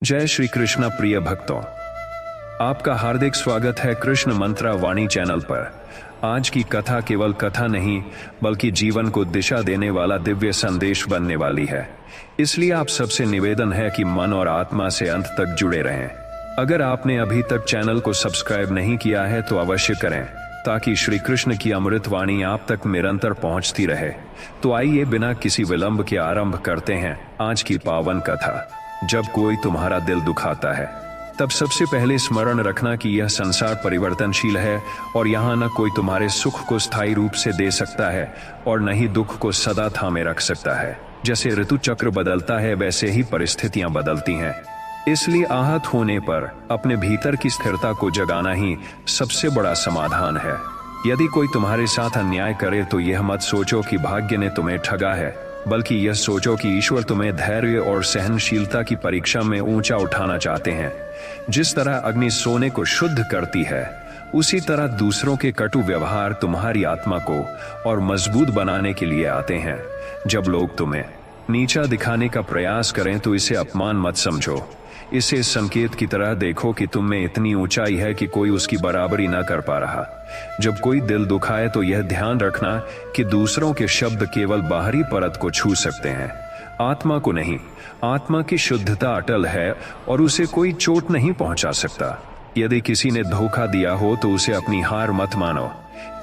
जय श्री कृष्ण प्रिय भक्तों, आपका हार्दिक स्वागत है कृष्ण मंत्रा वाणी चैनल पर। आज की कथा केवल कथा नहीं बल्कि जीवन को दिशा देने वाला दिव्य संदेश बनने वाली है। इसलिए आप सबसे निवेदन है कि मन और आत्मा से अंत तक जुड़े रहें। अगर आपने अभी तक चैनल को सब्सक्राइब नहीं किया है तो अवश्य करें ताकि श्री कृष्ण की अमृत वाणी आप तक निरंतर पहुंचती रहे। तो आइए बिना किसी विलंब के आरंभ करते हैं आज की पावन कथा। जब कोई तुम्हारा दिल दुखाता है तब सबसे पहले स्मरण रखना कि यह संसार परिवर्तनशील है और यहाँ न कोई तुम्हारे सुख को स्थायी रूप से दे सकता है और न ही दुख को सदा थामे रख सकता है। जैसे ऋतु चक्र बदलता है वैसे ही परिस्थितियां बदलती हैं। इसलिए आहत होने पर अपने भीतर की स्थिरता को जगाना ही सबसे बड़ा समाधान है। यदि कोई तुम्हारे साथ अन्याय करे तो यह मत सोचो कि भाग्य ने तुम्हें ठगा है, बल्कि यह सोचो कि ईश्वर तुम्हें धैर्य और सहनशीलता की परीक्षा में ऊंचा उठाना चाहते हैं। जिस तरह अग्नि सोने को शुद्ध करती है, उसी तरह दूसरों के कटु व्यवहार तुम्हारी आत्मा को और मजबूत बनाने के लिए आते हैं। जब लोग तुम्हें नीचा दिखाने का प्रयास करें तो इसे अपमान मत समझो। इसे संकेत की तरह देखो कि तुम में इतनी ऊंचाई है कि कोई उसकी बराबरी न कर पा रहा। जब कोई दिल दुखाए तो यह ध्यान रखना कि दूसरों के शब्द केवल बाहरी परत को छू सकते हैं, आत्मा को नहीं। आत्मा की शुद्धता अटल है और उसे कोई चोट नहीं पहुंचा सकता। यदि किसी ने धोखा दिया हो तो उसे अपनी हार मत मानो,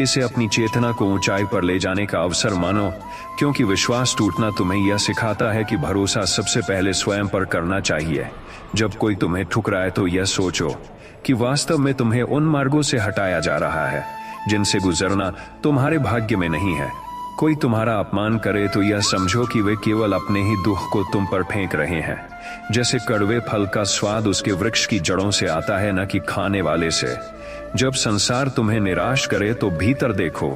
इसे अपनी चेतना को ऊंचाई पर ले जाने का अवसर मानो, क्योंकि विश्वास टूटना तुम्हें यह सिखाता है कि भरोसा सबसे पहले स्वयं पर करना चाहिए। जब कोई तुम्हें ठुकराए तो यह सोचो कि वास्तव में तुम्हें उन मार्गों से हटाया जा रहा है जिनसे गुजरना तुम्हारे भाग्य में नहीं है। कोई तुम्हारा अपमान करे तो यह समझो कि वे केवल अपने ही दुख को तुम पर फेंक रहे हैं। जैसे कड़वे फल का स्वाद उसके वृक्ष की जड़ों से आता है, न कि खाने वाले से। जब संसार तुम्हें निराश करे तो भीतर देखो,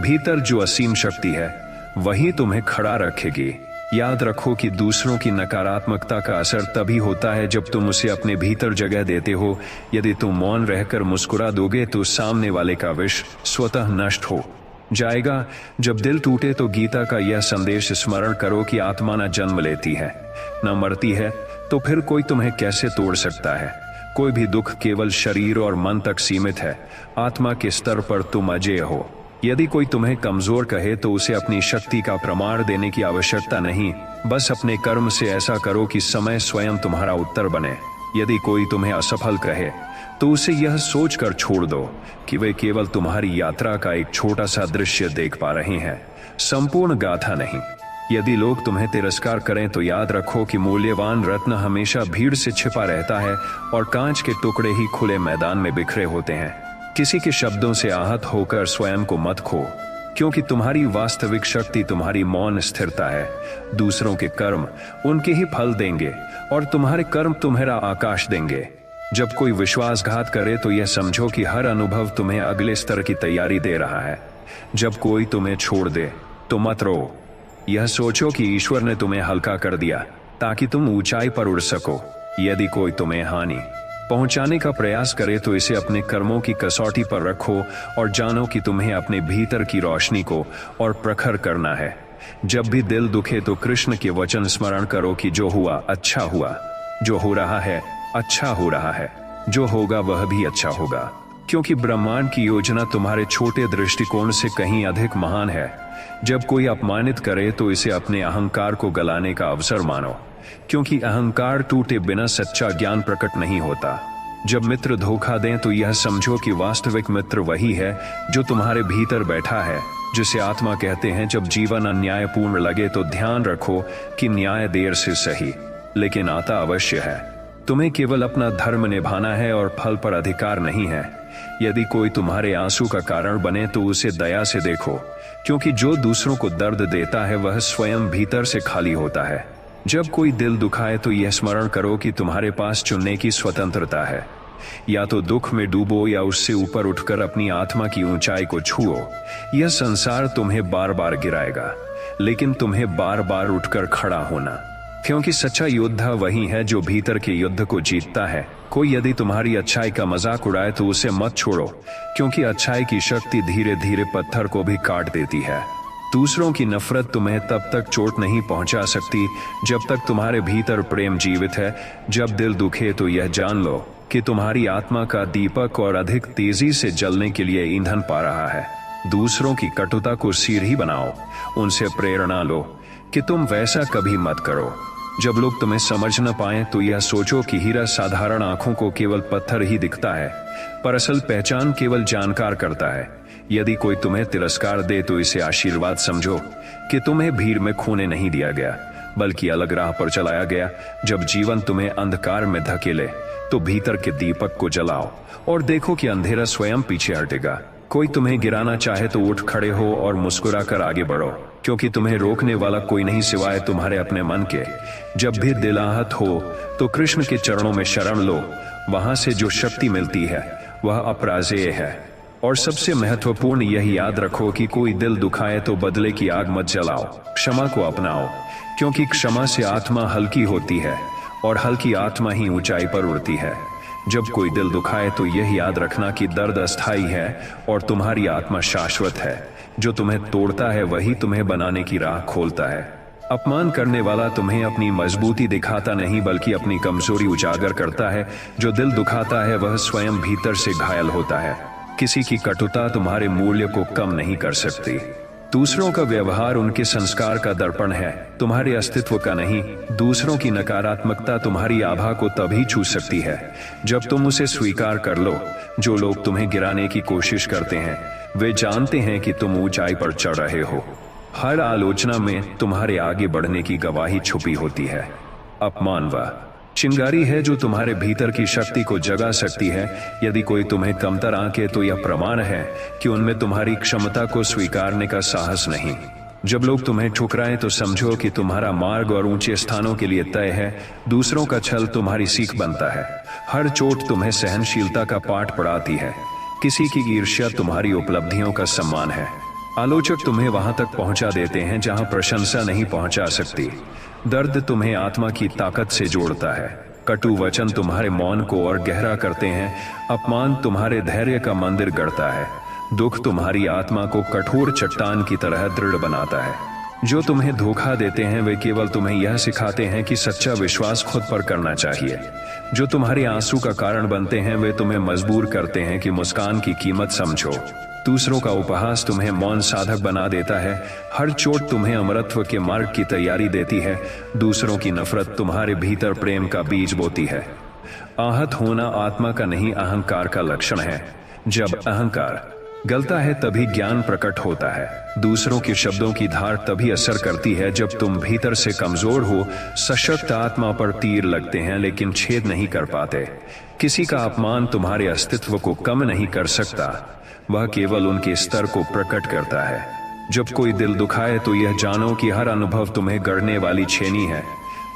भीतर जो असीम शक्ति है वही तुम्हें खड़ा रखेगी। याद रखो कि दूसरों की नकारात्मकता का असर तभी होता है जब तुम उसे अपने भीतर जगह देते हो। यदि तुम मौन रहकर मुस्कुरा दोगे तो सामने वाले का विष स्वतः नष्ट हो जाएगा। जब दिल टूटे तो गीता का यह संदेश स्मरण करो कि आत्मा न जन्म लेती है न मरती है, तो फिर कोई तुम्हें कैसे तोड़ सकता है। कोई भी दुख केवल शरीर और मन तक सीमित है, आत्मा के स्तर पर तुम अजेय हो। यदि कोई तुम्हें कमजोर कहे तो उसे अपनी शक्ति का प्रमाण देने की आवश्यकता नहीं, बस अपने कर्म से ऐसा करो कि समय स्वयं तुम्हारा उत्तर बने। यदि कोई तुम्हें असफल कहे तो उसे यह सोचकर छोड़ दो कि वे केवल तुम्हारी यात्रा का एक छोटा सा दृश्य देख पा रहे हैं, संपूर्ण गाथा नहीं। यदि लोग तुम्हें तिरस्कार करें तो याद रखो कि मूल्यवान रत्न हमेशा भीड़ से छिपा रहता है और कांच के टुकड़े ही खुले मैदान में बिखरे होते हैं। किसी के शब्दों से आहत होकर स्वयं को मत खो, क्योंकि तुम्हारी वास्तविक शक्ति तुम्हारी मौन स्थिरता है। दूसरों के कर्म उनके ही फल देंगे और तुम्हारे कर्म तुम्हारा आकाश देंगे। जब कोई विश्वासघात करे तो यह समझो कि हर अनुभव तुम्हें अगले स्तर की तैयारी दे रहा है। जब कोई तुम्हें छोड़ दे तो मत रो, यह सोचो कि ईश्वर ने तुम्हें हल्का कर दिया ताकि तुम ऊंचाई पर उड़ सको। यदि कोई तुम्हें हानि पहुंचाने का प्रयास करे तो इसे अपने कर्मों की कसौटी पर रखो और जानो कि तुम्हें अपने भीतर की रोशनी को और प्रखर करना है। जब भी दिल दुखे तो कृष्ण के वचन स्मरण करो कि जो हुआ अच्छा हुआ, जो हो रहा है अच्छा हो रहा है, जो होगा वह भी अच्छा होगा। क्योंकि ब्रह्मांड की योजना तुम्हारे छोटे दृष्टिकोण से कहीं अधिक महान है। जब कोई अपमानित करे तो इसे अपने अहंकार को गलाने का अवसर मानो, क्योंकि अहंकार टूटे बिना सच्चा ज्ञान प्रकट नहीं होता। जब मित्र धोखा दें तो यह समझो कि वास्तविक मित्र वही है जो तुम्हारे भीतर बैठा है, जिसे आत्मा कहते हैं। जब जीवन अन्यायपूर्ण लगे तो ध्यान रखो कि न्याय देर से सही लेकिन आता अवश्य है। तुम्हें केवल अपना धर्म निभाना है और फल पर अधिकार नहीं है। यदि कोई तुम्हारे आंसू का कारण बने तो उसे दया से देखो, क्योंकि जो दूसरों को दर्द देता है वह स्वयं भीतर से खाली होता है। जब कोई दिल दुखाए तो यह स्मरण करो कि तुम्हारे पास चुनने की स्वतंत्रता है। या तो दुख में डूबो या उससे ऊपर उठकर अपनी आत्मा की ऊंचाई को छुओ। यह संसार तुम्हें बार बार गिराएगा, लेकिन तुम्हें बार बार उठकर खड़ा होना, क्योंकि सच्चा योद्धा वही है जो भीतर के युद्ध को जीतता है। कोई यदि तुम्हारी अच्छाई का मजाक उड़ाए तो उसे मत छोड़ो, क्योंकि अच्छाई की शक्ति धीरे धीरे पत्थर को भी काट देती है। दूसरों की नफरत तुम्हें तब तक चोट नहीं पहुंचा सकती जब तक तुम्हारे भीतर प्रेम जीवित है। जब दिल दुखे तो यह जान लो कि तुम्हारी आत्मा का दीपक और अधिक तेजी से जलने के लिए ईंधन पा रहा है। दूसरों की कटुता को सीढ़ी बनाओ, उनसे प्रेरणा लो कि तुम वैसा कभी मत करो। जब लोग तुम्हें समझ न पाए तो यह सोचो कि हीरा साधारण आंखों को केवल पत्थर ही दिखता है, पर असल पहचान केवल जानकार करता है। यदि कोई तुम्हें तिरस्कार दे तो इसे आशीर्वाद समझो कि तुम्हें भीड़ में खोने नहीं दिया गया, बल्कि अलग राह पर चलाया गया। जब जीवन तुम्हें अंधकार में धकेले तो भीतर के दीपक को जलाओ और देखो कि अंधेरा स्वयं पीछे हटेगा। कोई तुम्हें गिराना चाहे तो उठ खड़े हो और मुस्कुराकर आगे बढ़ो, क्योंकि तुम्हें रोकने वाला कोई नहीं सिवाय तुम्हारे अपने मन के। जब भी दिल आहत हो तो कृष्ण के चरणों में शरण लो, वहां से जो शक्ति मिलती है वह अपराजेय है। और सबसे महत्वपूर्ण यह याद रखो कि कोई दिल दुखाए तो बदले की आग मत जलाओ, क्षमा को अपनाओ, क्योंकि क्षमा से आत्मा हल्की होती है और हल्की आत्मा ही ऊंचाई पर उड़ती है। जब कोई दिल दुखाए तो यह याद रखना कि दर्द अस्थाई है और तुम्हारी आत्मा शाश्वत है। जो तुम्हें तोड़ता है वही तुम्हें बनाने की राह खोलता है। अपमान करने वाला तुम्हें अपनी मजबूती दिखाता नहीं बल्कि अपनी कमजोरी उजागर करता है। जो दिल दुखाता है वह स्वयं भीतर से घायल होता है। किसी की कटुता तुम्हारे मूल्य को कम नहीं कर सकती। दूसरों का व्यवहार उनके संस्कार का दर्पण है, तुम्हारे अस्तित्व का नहीं। दूसरों की नकारात्मकता तुम्हारी आभा को तभी छू सकती है जब तुम उसे स्वीकार कर लो। जो लोग तुम्हें गिराने की कोशिश करते हैं वे जानते हैं कि तुम ऊंचाई पर चढ़ रहे हो। हर आलोचना में तुम्हारे आगे बढ़ने की गवाही छुपी होती है। अपमान वह चिंगारी है जो तुम्हारे भीतर की शक्ति को जगा सकती है। यदि कोई तुम्हें कमतर आंके तो यह प्रमाण है कि उनमें तुम्हारी क्षमता को स्वीकारने का साहस नहीं। जब लोग तुम्हें ठुकराएं तो समझो कि तुम्हारा मार्ग और ऊंचे स्थानों के लिए तय है। दूसरों का छल तुम्हारी सीख बनता है। हर चोट तुम्हें सहनशीलता का पाठ पढ़ाती है। किसी की ईर्ष्या तुम्हारी उपलब्धियों का सम्मान है। आलोचक तुम्हें वहां तक पहुंचा देते हैं जहां प्रशंसा नहीं पहुंचा सकती। दर्द तुम्हें आत्मा की ताकत से जोड़ता है। कटु वचन तुम्हारे मौन को और गहरा करते हैं। अपमान तुम्हारे धैर्य का मंदिर गढ़ता है। दुख तुम्हारी आत्मा को कठोर चट्टान की तरह दृढ़ बनाता है। जो तुम्हें धोखा देते हैं वे केवल तुम्हें यह सिखाते हैं कि सच्चा विश्वास खुद पर करना चाहिए। जो तुम्हारे आंसू का कारण बनते हैं वे तुम्हें मजबूर करते हैं कि मुस्कान की कीमत समझो। दूसरों का उपहास तुम्हें मौन साधक बना देता है। हर चोट तुम्हें अमरत्व के मार्ग की तैयारी देती है। दूसरों की नफरत तुम्हारे भीतर प्रेम का बीज बोती है। आहत होना आत्मा का नहीं अहंकार का लक्षण है। जब अहंकार गलता है तभी ज्ञान प्रकट होता है। दूसरों के शब्दों की धार तभी असर करती है जब तुम भीतर से कमजोर हो। सशक्त आत्मा पर तीर लगते हैं लेकिन छेद नहीं कर पाते। किसी का अपमान तुम्हारे अस्तित्व को कम नहीं कर सकता, वह केवल उनके स्तर को प्रकट करता है। जब कोई दिल दुखाए तो यह जानो कि हर अनुभव तुम्हें गढ़ने वाली छेनी है।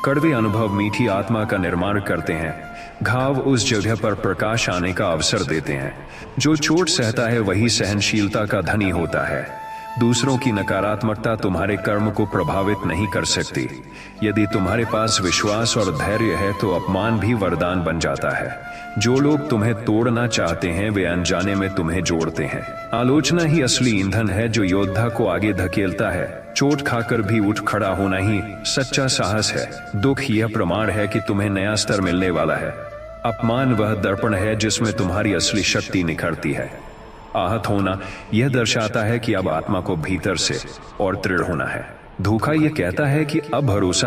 कड़वे अनुभव मीठी आत्मा का निर्माण करते हैं। घाव उस जगह पर प्रकाश आने का अवसर देते हैं। जो चोट सहता है वही सहनशीलता का धनी होता है। दूसरों की नकारात्मकता तुम्हारे कर्म को प्रभावित नहीं कर सकती। यदि तुम्हारे पास विश्वास और धैर्य है तो अपमान भी वरदान बन जाता है। जो लोग तुम्हें तोड़ना चाहते हैं वे अनजाने में तुम्हें जोड़ते हैं। आलोचना ही असली ईंधन है जो योद्धा को आगे धकेलता है। चोट खाकर भी उठ खड़ा होना ही सच्चा साहस है। दुख यह प्रमाण है कि तुम्हें नया स्तर मिलने वाला है। अपमान वह दर्पण है जिसमें तुम्हारी असली शक्ति निखरती है। आहत होना यह दर्शाता है कि अब आत्मा को भीतर से और दृढ़ होना है। धोखा यह कहता है कि अब भरोसा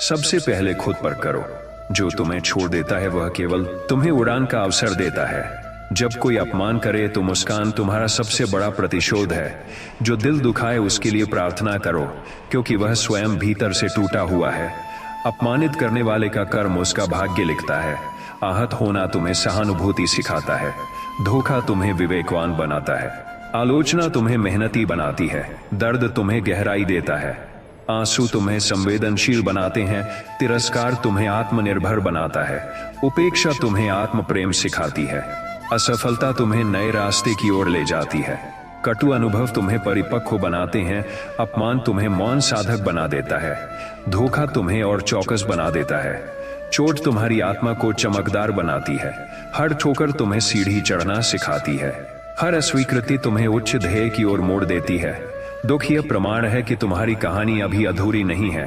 सबसे पहले खुद पर करो। जो तुम्हें छोड़ देता है वह केवल तुम्हें उड़ान का अवसर देता है। जब कोई अपमान करे तो मुस्कान तुम्हारा सबसे बड़ा प्रतिशोध है। जो दिल दुखाए उसके लिए प्रार्थना करो, क्योंकि वह स्वयं भीतर से टूटा हुआ है। अपमानित करने वाले का कर्म उसका भाग्य लिखता है। आहत होना तुम्हें सहानुभूति सिखाता है। धोखा तुम्हें विवेकवान बनाता है। आलोचना तुम्हें मेहनती बनाती है। दर्द तुम्हें गहराई देता है। आंसू तुम्हें संवेदनशील बनाते हैं। तिरस्कार तुम्हें आत्मनिर्भर बनाता है। उपेक्षा तुम्हें आत्म प्रेम सिखाती है। असफलता तुम्हें नए रास्ते की ओर ले जाती है। कटु अनुभव तुम्हें परिपक्व बनाते हैं। अपमान तुम्हें मौन साधक बना देता है। धोखा तुम्हें और चौकस बना देता है। चोट तुम्हारी आत्मा को चमकदार बनाती है। हर ठोकर तुम्हें सीढ़ी चढ़ना सिखाती है। हर अस्वीकृति तुम्हें उच्च ध्येय की ओर मोड़ देती है। दुख यह प्रमाण है कि तुम्हारी कहानी अभी अधूरी नहीं है।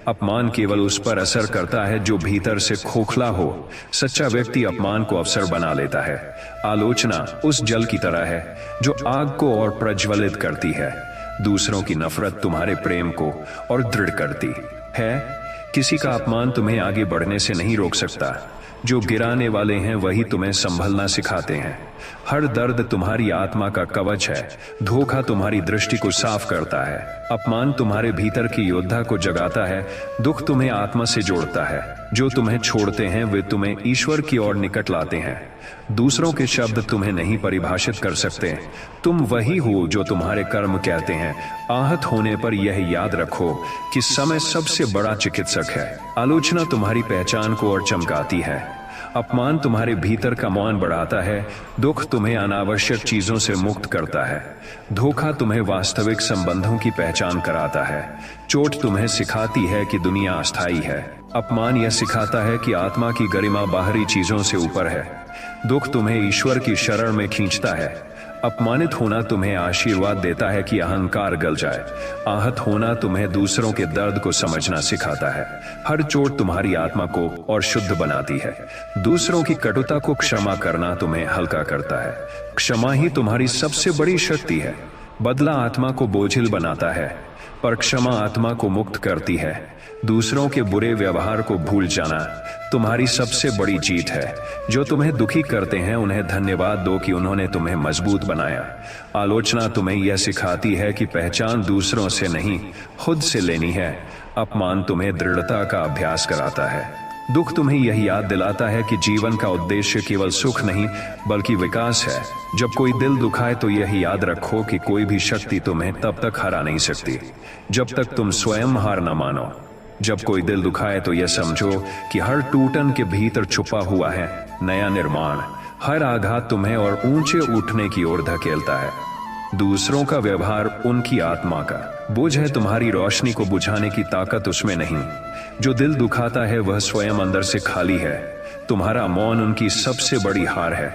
अपमान केवल उस पर असर करता है जो भीतर से खोखला हो। सच्चा व्यक्ति अपमान को अवसर बना लेता है। आलोचना उस जल की तरह है जो आग को और प्रज्वलित करती है। दूसरों की नफरत तुम्हारे प्रेम को और दृढ़ करती है। किसी का अपमान तुम्हें आगे बढ़ने से नहीं रोक सकता। जो गिराने वाले हैं वही तुम्हें संभलना सिखाते हैं। हर दर्द तुम्हारी आत्मा का कवच है। धोखा तुम्हारी दृष्टि को साफ करता है। अपमान तुम्हारे भीतर की योद्धा को जगाता है। दुख तुम्हें आत्मा से जोड़ता है। जो तुम्हें छोड़ते हैं वे तुम्हें ईश्वर की ओर निकट लाते हैं। दूसरों के शब्द तुम्हें नहीं परिभाषित कर सकते। तुम वही हो जो तुम्हारे कर्म कहते हैं। आहत होने पर यह याद रखो कि समय सबसे बड़ा चिकित्सक है। आलोचना तुम्हारी पहचान को और चमकाती है। अपमान तुम्हारे भीतर का मौन बढ़ाता है। दुख तुम्हें अनावश्यक चीजों से मुक्त करता है। धोखा तुम्हें वास्तविक संबंधों की पहचान कराता है। चोट तुम्हें सिखाती है कि दुनिया अस्थायी है। अपमान यह सिखाता है कि आत्मा की गरिमा बाहरी चीजों से ऊपर है। दुख तुम्हें ईश्वर की शरण में खींचता है। अपमानित होना तुम्हें आशीर्वाद देता है कि अहंकार गल जाए। आहत होना तुम्हें दूसरों के दर्द को समझना सिखाता है। हर चोट तुम्हारी आत्मा को और शुद्ध बनाती है। दूसरों की कटुता को क्षमा करना तुम्हें हल्का करता है। क्षमा ही तुम्हारी सबसे बड़ी शक्ति है। बदला आत्मा को बोझिल बनाता है, पर क्षमा आत्मा को मुक्त करती है। दूसरों के बुरे व्यवहार को भूल जाना तुम्हारी सबसे बड़ी जीत है। जो तुम्हें दुखी करते हैं उन्हें धन्यवाद दो कि उन्होंने तुम्हें मजबूत बनाया। आलोचना तुम्हें यह सिखाती है कि पहचान दूसरों से नहीं खुद से लेनी है। अपमान तुम्हें दृढ़ता का अभ्यास कराता है। दुख तुम्हें यह याद दिलाता है कि जीवन का उद्देश्य केवल सुख नहीं बल्कि विकास है। जब कोई दिल दुखाए तो यह याद रखो कि कोई भी शक्ति तुम्हें तब तक हरा नहीं सकती जब तक तुम स्वयं हार न मानो। जब कोई दिल दुखाए तो यह समझो कि हर टूटन के भीतर छुपा हुआ है नया निर्माण। हर आघात तुम्हें और ऊंचे उठने की ओर धकेलता है। दूसरों का व्यवहार उनकी आत्मा का बोझ है। तुम्हारी रोशनी को बुझाने की ताकत उसमें नहीं। जो दिल दुखाता है वह स्वयं अंदर से खाली है। तुम्हारा मौन उनकी सबसे बड़ी हार है।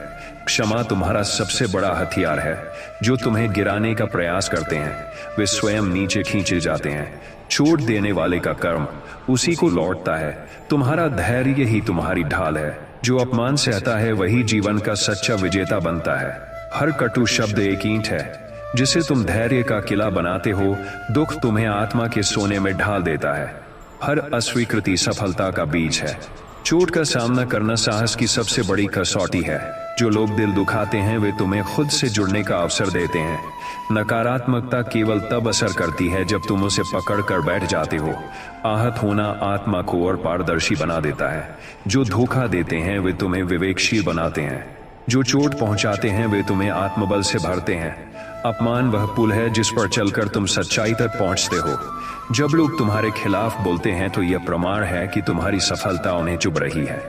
क्षमा तुम्हारा सबसे बड़ा हथियार है। जो तुम्हें गिराने का प्रयास करते हैं वे स्वयं नीचे खींचे जाते हैं। चोट देने वाले का कर्म उसी को लौटता है। तुम्हारा धैर्य ही तुम्हारी ढाल है। जो अपमान सहता है वही जीवन का सच्चा विजेता बनता है। हर कटु शब्द एक ईंट है जिसे तुम धैर्य का किला बनाते हो। दुख तुम्हें आत्मा के सोने में ढाल देता है। हर अस्वीकृति सफलता का बीज है। चोट का सामना करना साहस की सबसे बड़ी कसौटी है। जो लोग दिल दुखाते हैं वे तुम्हें खुद से जुड़ने का अवसर देते हैं। नकारात्मकता केवल तब असर करती है जब तुम उसे पकड़ कर बैठ जाते हो। आहत होना आत्मा को और पारदर्शी बना देता है। जो धोखा देते हैं वे तुम्हें विवेकशील बनाते हैं। जो चोट पहुंचाते हैं वे तुम्हें आत्मबल से भरते हैं। अपमान वह पुल है जिस पर चलकर तुम सच्चाई तक पहुंचते हो। जब लोग तुम्हारे खिलाफ बोलते हैं तो यह प्रमाण है कि तुम्हारी सफलता उन्हें चुभ रही है।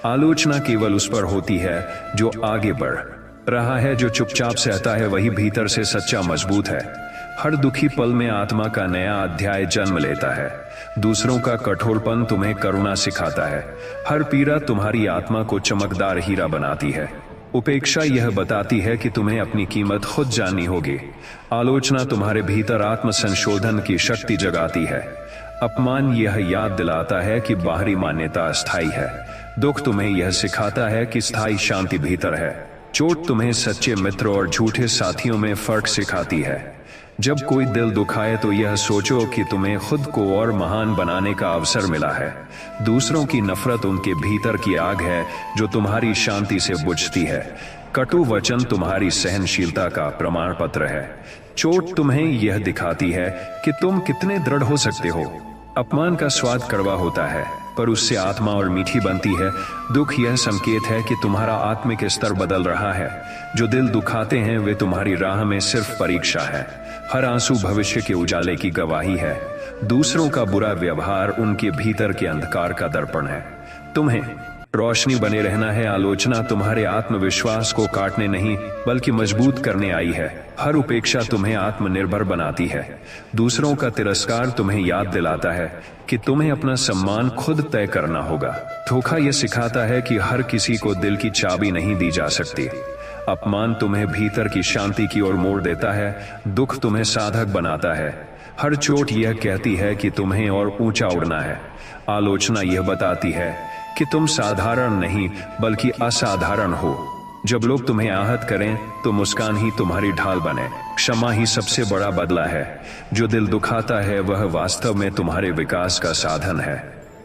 आलोचना केवल उस पर होती है जो आगे बढ़ रहा है। जो चुपचाप सहता है वही भीतर से सच्चा मजबूत है। हर दुखी पल में आत्मा का नया अध्याय जन्म लेता है। दूसरों का कठोरपन तुम्हें करुणा सिखाता है। हर पीड़ा तुम्हारी आत्मा को चमकदार हीरा बनाती है। उपेक्षा यह बताती है कि तुम्हें अपनी कीमत खुद जाननी होगी। आलोचना तुम्हारे भीतर आत्म संशोधन की शक्ति जगाती है। अपमान यह याद दिलाता है कि बाहरी मान्यता अस्थायी है। दुख तुम्हें यह सिखाता है कि स्थायी शांति भीतर है। चोट तुम्हें सच्चे मित्र और झूठे साथियों में फर्क सिखाती है। जब कोई दिल दुखाए तो यह सोचो कि तुम्हें खुद को और महान बनाने का अवसर मिला है। दूसरों की नफरत उनके भीतर की आग है जो तुम्हारी शांति से बुझती है। कटु वचन तुम्हारी सहनशीलता का प्रमाण पत्र है। चोट तुम्हें यह दिखाती है कि तुम कितने दृढ़ हो सकते हो। अपमान का स्वाद कड़वा होता है पर उससे आत्मा और मीठी बनती है। दुख यह संकेत है कि तुम्हारा आत्मिक स्तर बदल रहा है। जो दिल दुखाते हैं वे तुम्हारी राह में सिर्फ परीक्षा है। हर आंसू भविष्य के उजाले की गवाही है। दूसरों का बुरा व्यवहार उनके भीतर के अंधकार का दर्पण है। तुम्हें रोशनी बने रहना है। आलोचना तुम्हारे आत्मविश्वास को काटने नहीं बल्कि मजबूत करने आई है। हर उपेक्षा तुम्हें आत्मनिर्भर बनाती है। दूसरों का तिरस्कार तुम्हें याद दिलाता है कि तुम्हें अपना सम्मान खुद तय करना होगा। धोखा यह सिखाता है कि हर किसी को दिल की चाबी नहीं दी जा सकती। अपमान तुम्हें भीतर की शांति की ओर मोड़ देता है, दुख तुम्हें साधक बनाता है। हर चोट यह कहती है कि तुम्हें और ऊंचा उड़ना है। आलोचना यह बताती है कि तुम साधारण नहीं बल्कि असाधारण हो। जब लोग तुम्हें आहत करें तो मुस्कान ही तुम्हारी ढाल बने। क्षमा ही सबसे बड़ा बदला है। जो दिल दुखाता है वह वास्तव में तुम्हारे विकास का साधन है।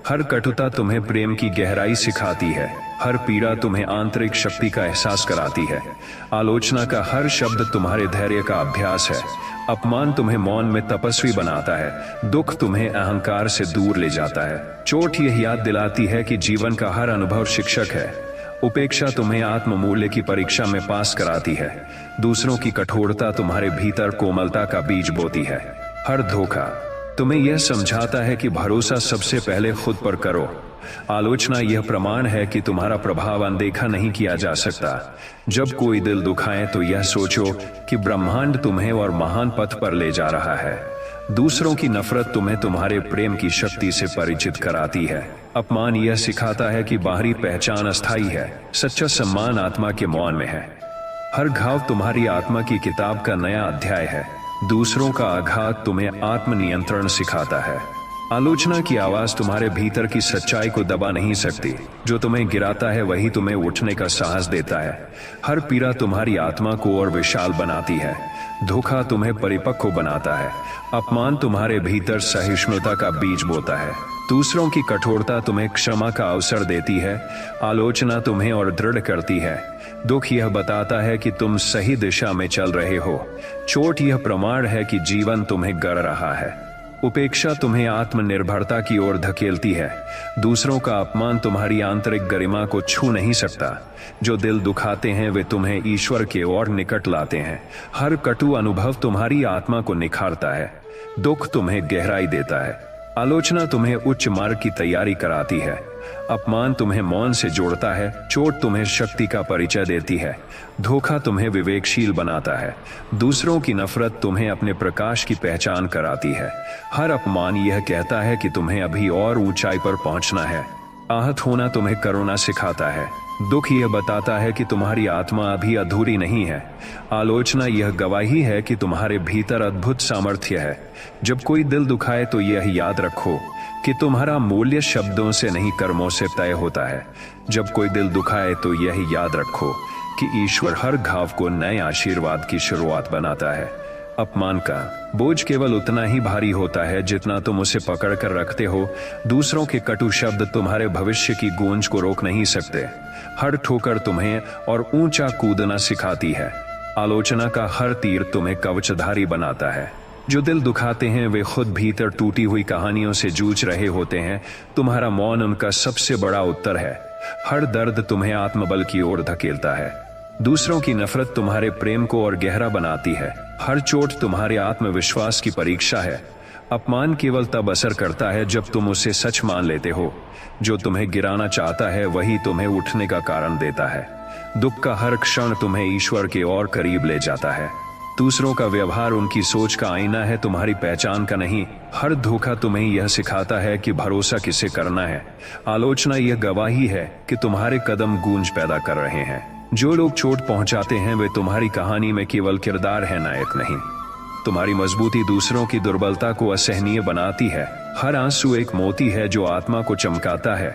हर कटुता तुम्हें प्रेम की गहराई सिखाती है। हर पीड़ा तुम्हें आंतरिक शक्ति का एहसास कराती है। आलोचना का हर शब्द तुम्हारे धैर्य का अभ्यास है। अपमान तुम्हें मौन में तपस्वी बनाता है। दुख तुम्हें अहंकार से दूर ले जाता है। चोट यह याद दिलाती है कि जीवन का हर अनुभव शिक्षक है। उपेक्षा तुम्हें आत्ममूल्य की परीक्षा में पास कराती है। दूसरों की कठोरता तुम्हारे भीतर कोमलता का बीज बोती है। हर धोखा तुम्हें यह समझाता है कि भरोसा सबसे पहले खुद पर करो। आलोचना यह प्रमाण है कि तुम्हारा प्रभाव अनदेखा नहीं किया जा सकता। जब कोई दिल दुखाए तो यह सोचो कि ब्रह्मांड तुम्हें और महान पथ पर ले जा रहा है। दूसरों की नफरत तुम्हें तुम्हारे प्रेम की शक्ति से परिचित कराती है। अपमान यह सिखाता है कि बाहरी पहचान अस्थायी है, सच्चा सम्मान आत्मा के मौन में है। हर घाव तुम्हारी आत्मा की किताब का नया अध्याय है। दूसरों का आघात तुम्हें आत्मनियंत्रण सिखाता है। आलोचना की आवाज तुम्हारे भीतर की सच्चाई को दबा नहीं सकती। जो तुम्हें गिराता है वही तुम्हें उठने का साहस देता है। हर पीड़ा तुम्हारी आत्मा को और विशाल बनाती है। धोखा तुम्हें परिपक्व बनाता है। अपमान तुम्हारे भीतर सहिष्णुता का बीज बोता है। दूसरों की कठोरता तुम्हें क्षमा का अवसर देती है। आलोचना तुम्हें और दृढ़ करती है। दुख यह बताता है कि तुम सही दिशा में चल रहे हो। चोट यह प्रमाण है कि जीवन तुम्हें गढ़ रहा है। उपेक्षा तुम्हें आत्मनिर्भरता की ओर धकेलती है। दूसरों का अपमान तुम्हारी आंतरिक गरिमा को छू नहीं सकता। जो दिल दुखाते हैं वे तुम्हें ईश्वर के और निकट लाते हैं। हर कटु अनुभव तुम्हारी आत्मा को निखारता है। दुख तुम्हें गहराई देता है। आलोचना तुम्हें उच्च मार्ग की तैयारी कराती है। अपमान तुम्हें मौन से जोड़ता है। चोट तुम्हें शक्ति का परिचय देती है। धोखा तुम्हें विवेकशील बनाता है। दूसरों की नफरत तुम्हें अपने प्रकाश की पहचान कराती है। हर अपमान यह कहता है कि तुम्हें अभी और ऊंचाई पर पहुंचना है। आहत होना तुम्हें करुणा सिखाता है। दुख यह बताता है कि तुम्हारी आत्मा अभी अधूरी नहीं है। आलोचना यह गवाही है कि तुम्हारे भीतर अद्भुत सामर्थ्य है। जब कोई दिल दुखाए तो यह याद रखो कि तुम्हारा मूल्य शब्दों से नहीं कर्मों से तय होता है। जब कोई दिल दुखाए तो यह याद रखो कि ईश्वर हर घाव को नए आशीर्वाद की शुरुआत बनाता है। अपमान का बोझ केवल उतना ही भारी होता है जितना तुम उसे पकड़ कर रखते हो। दूसरों के कटु शब्द तुम्हारे भविष्य की गूंज को रोक नहीं सकते। हर ठोकर तुम्हें और ऊंचा कूदना सिखाती है। आलोचना का हर तीर तुम्हें कवचधारी बनाता है। जो दिल दुखाते हैं वे खुद भीतर टूटी हुई कहानियों से जूझ रहे होते हैं। तुम्हारा मौन उनका सबसे बड़ा उत्तर है। हर दर्द तुम्हें आत्मबल की ओर धकेलता है। दूसरों की नफरत तुम्हारे प्रेम को और गहरा बनाती है। हर चोट तुम्हारे आत्मविश्वास की परीक्षा है। अपमान केवल तब असर करता है जब तुम उसे सच मान लेते हो। जो तुम्हें गिराना चाहता है वही तुम्हें उठने का कारण देता है। दुख का हर क्षण तुम्हें ईश्वर के और करीब ले जाता है। दूसरों का व्यवहार उनकी सोच का आईना है, तुम्हारी पहचान का नहीं। हर धोखा तुम्हें यह सिखाता है कि भरोसा किसे करना है। आलोचना यह गवाही है कि तुम्हारे कदम गूंज पैदा कर रहे हैं। जो लोग चोट पहुंचाते हैं वे तुम्हारी कहानी में केवल किरदार है, नायक नहीं। तुम्हारी मजबूती दूसरों की दुर्बलता को असहनीय बनाती है। हर आंसू एक मोती है जो आत्मा को चमकाता है।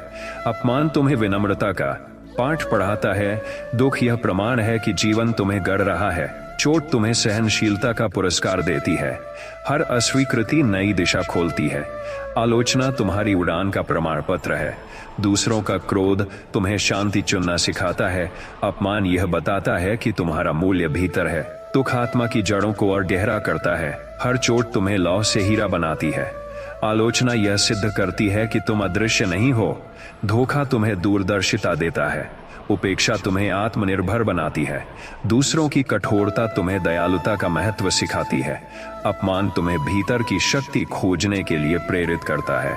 अपमान तुम्हें विनम्रता का पाठ पढ़ाता है। दुख यह प्रमाण है कि जीवन तुम्हें गढ़ रहा है। चोट तुम्हें सहनशीलता का पुरस्कार देती है। हर अस्वीकृति नई दिशा खोलती है। आलोचना तुम्हारी उड़ान का प्रमाण पत्र है। दूसरों का क्रोध तुम्हें शांति चुनना सिखाता है। अपमान यह बताता है कि तुम्हारा मूल्य भीतर है। दुख आत्मा की जड़ों को और गहरा करता है। हर चोट तुम्हें लौह से हीरा बनाती है। आलोचना यह सिद्ध करती है कि तुम अदृश्य नहीं हो। धोखा तुम्हें दूरदर्शिता देता है। उपेक्षा तुम्हें आत्मनिर्भर बनाती है। दूसरों की कठोरता तुम्हें दयालुता का महत्व सिखाती है। अपमान तुम्हें भीतर की शक्ति खोजने के लिए प्रेरित करता है।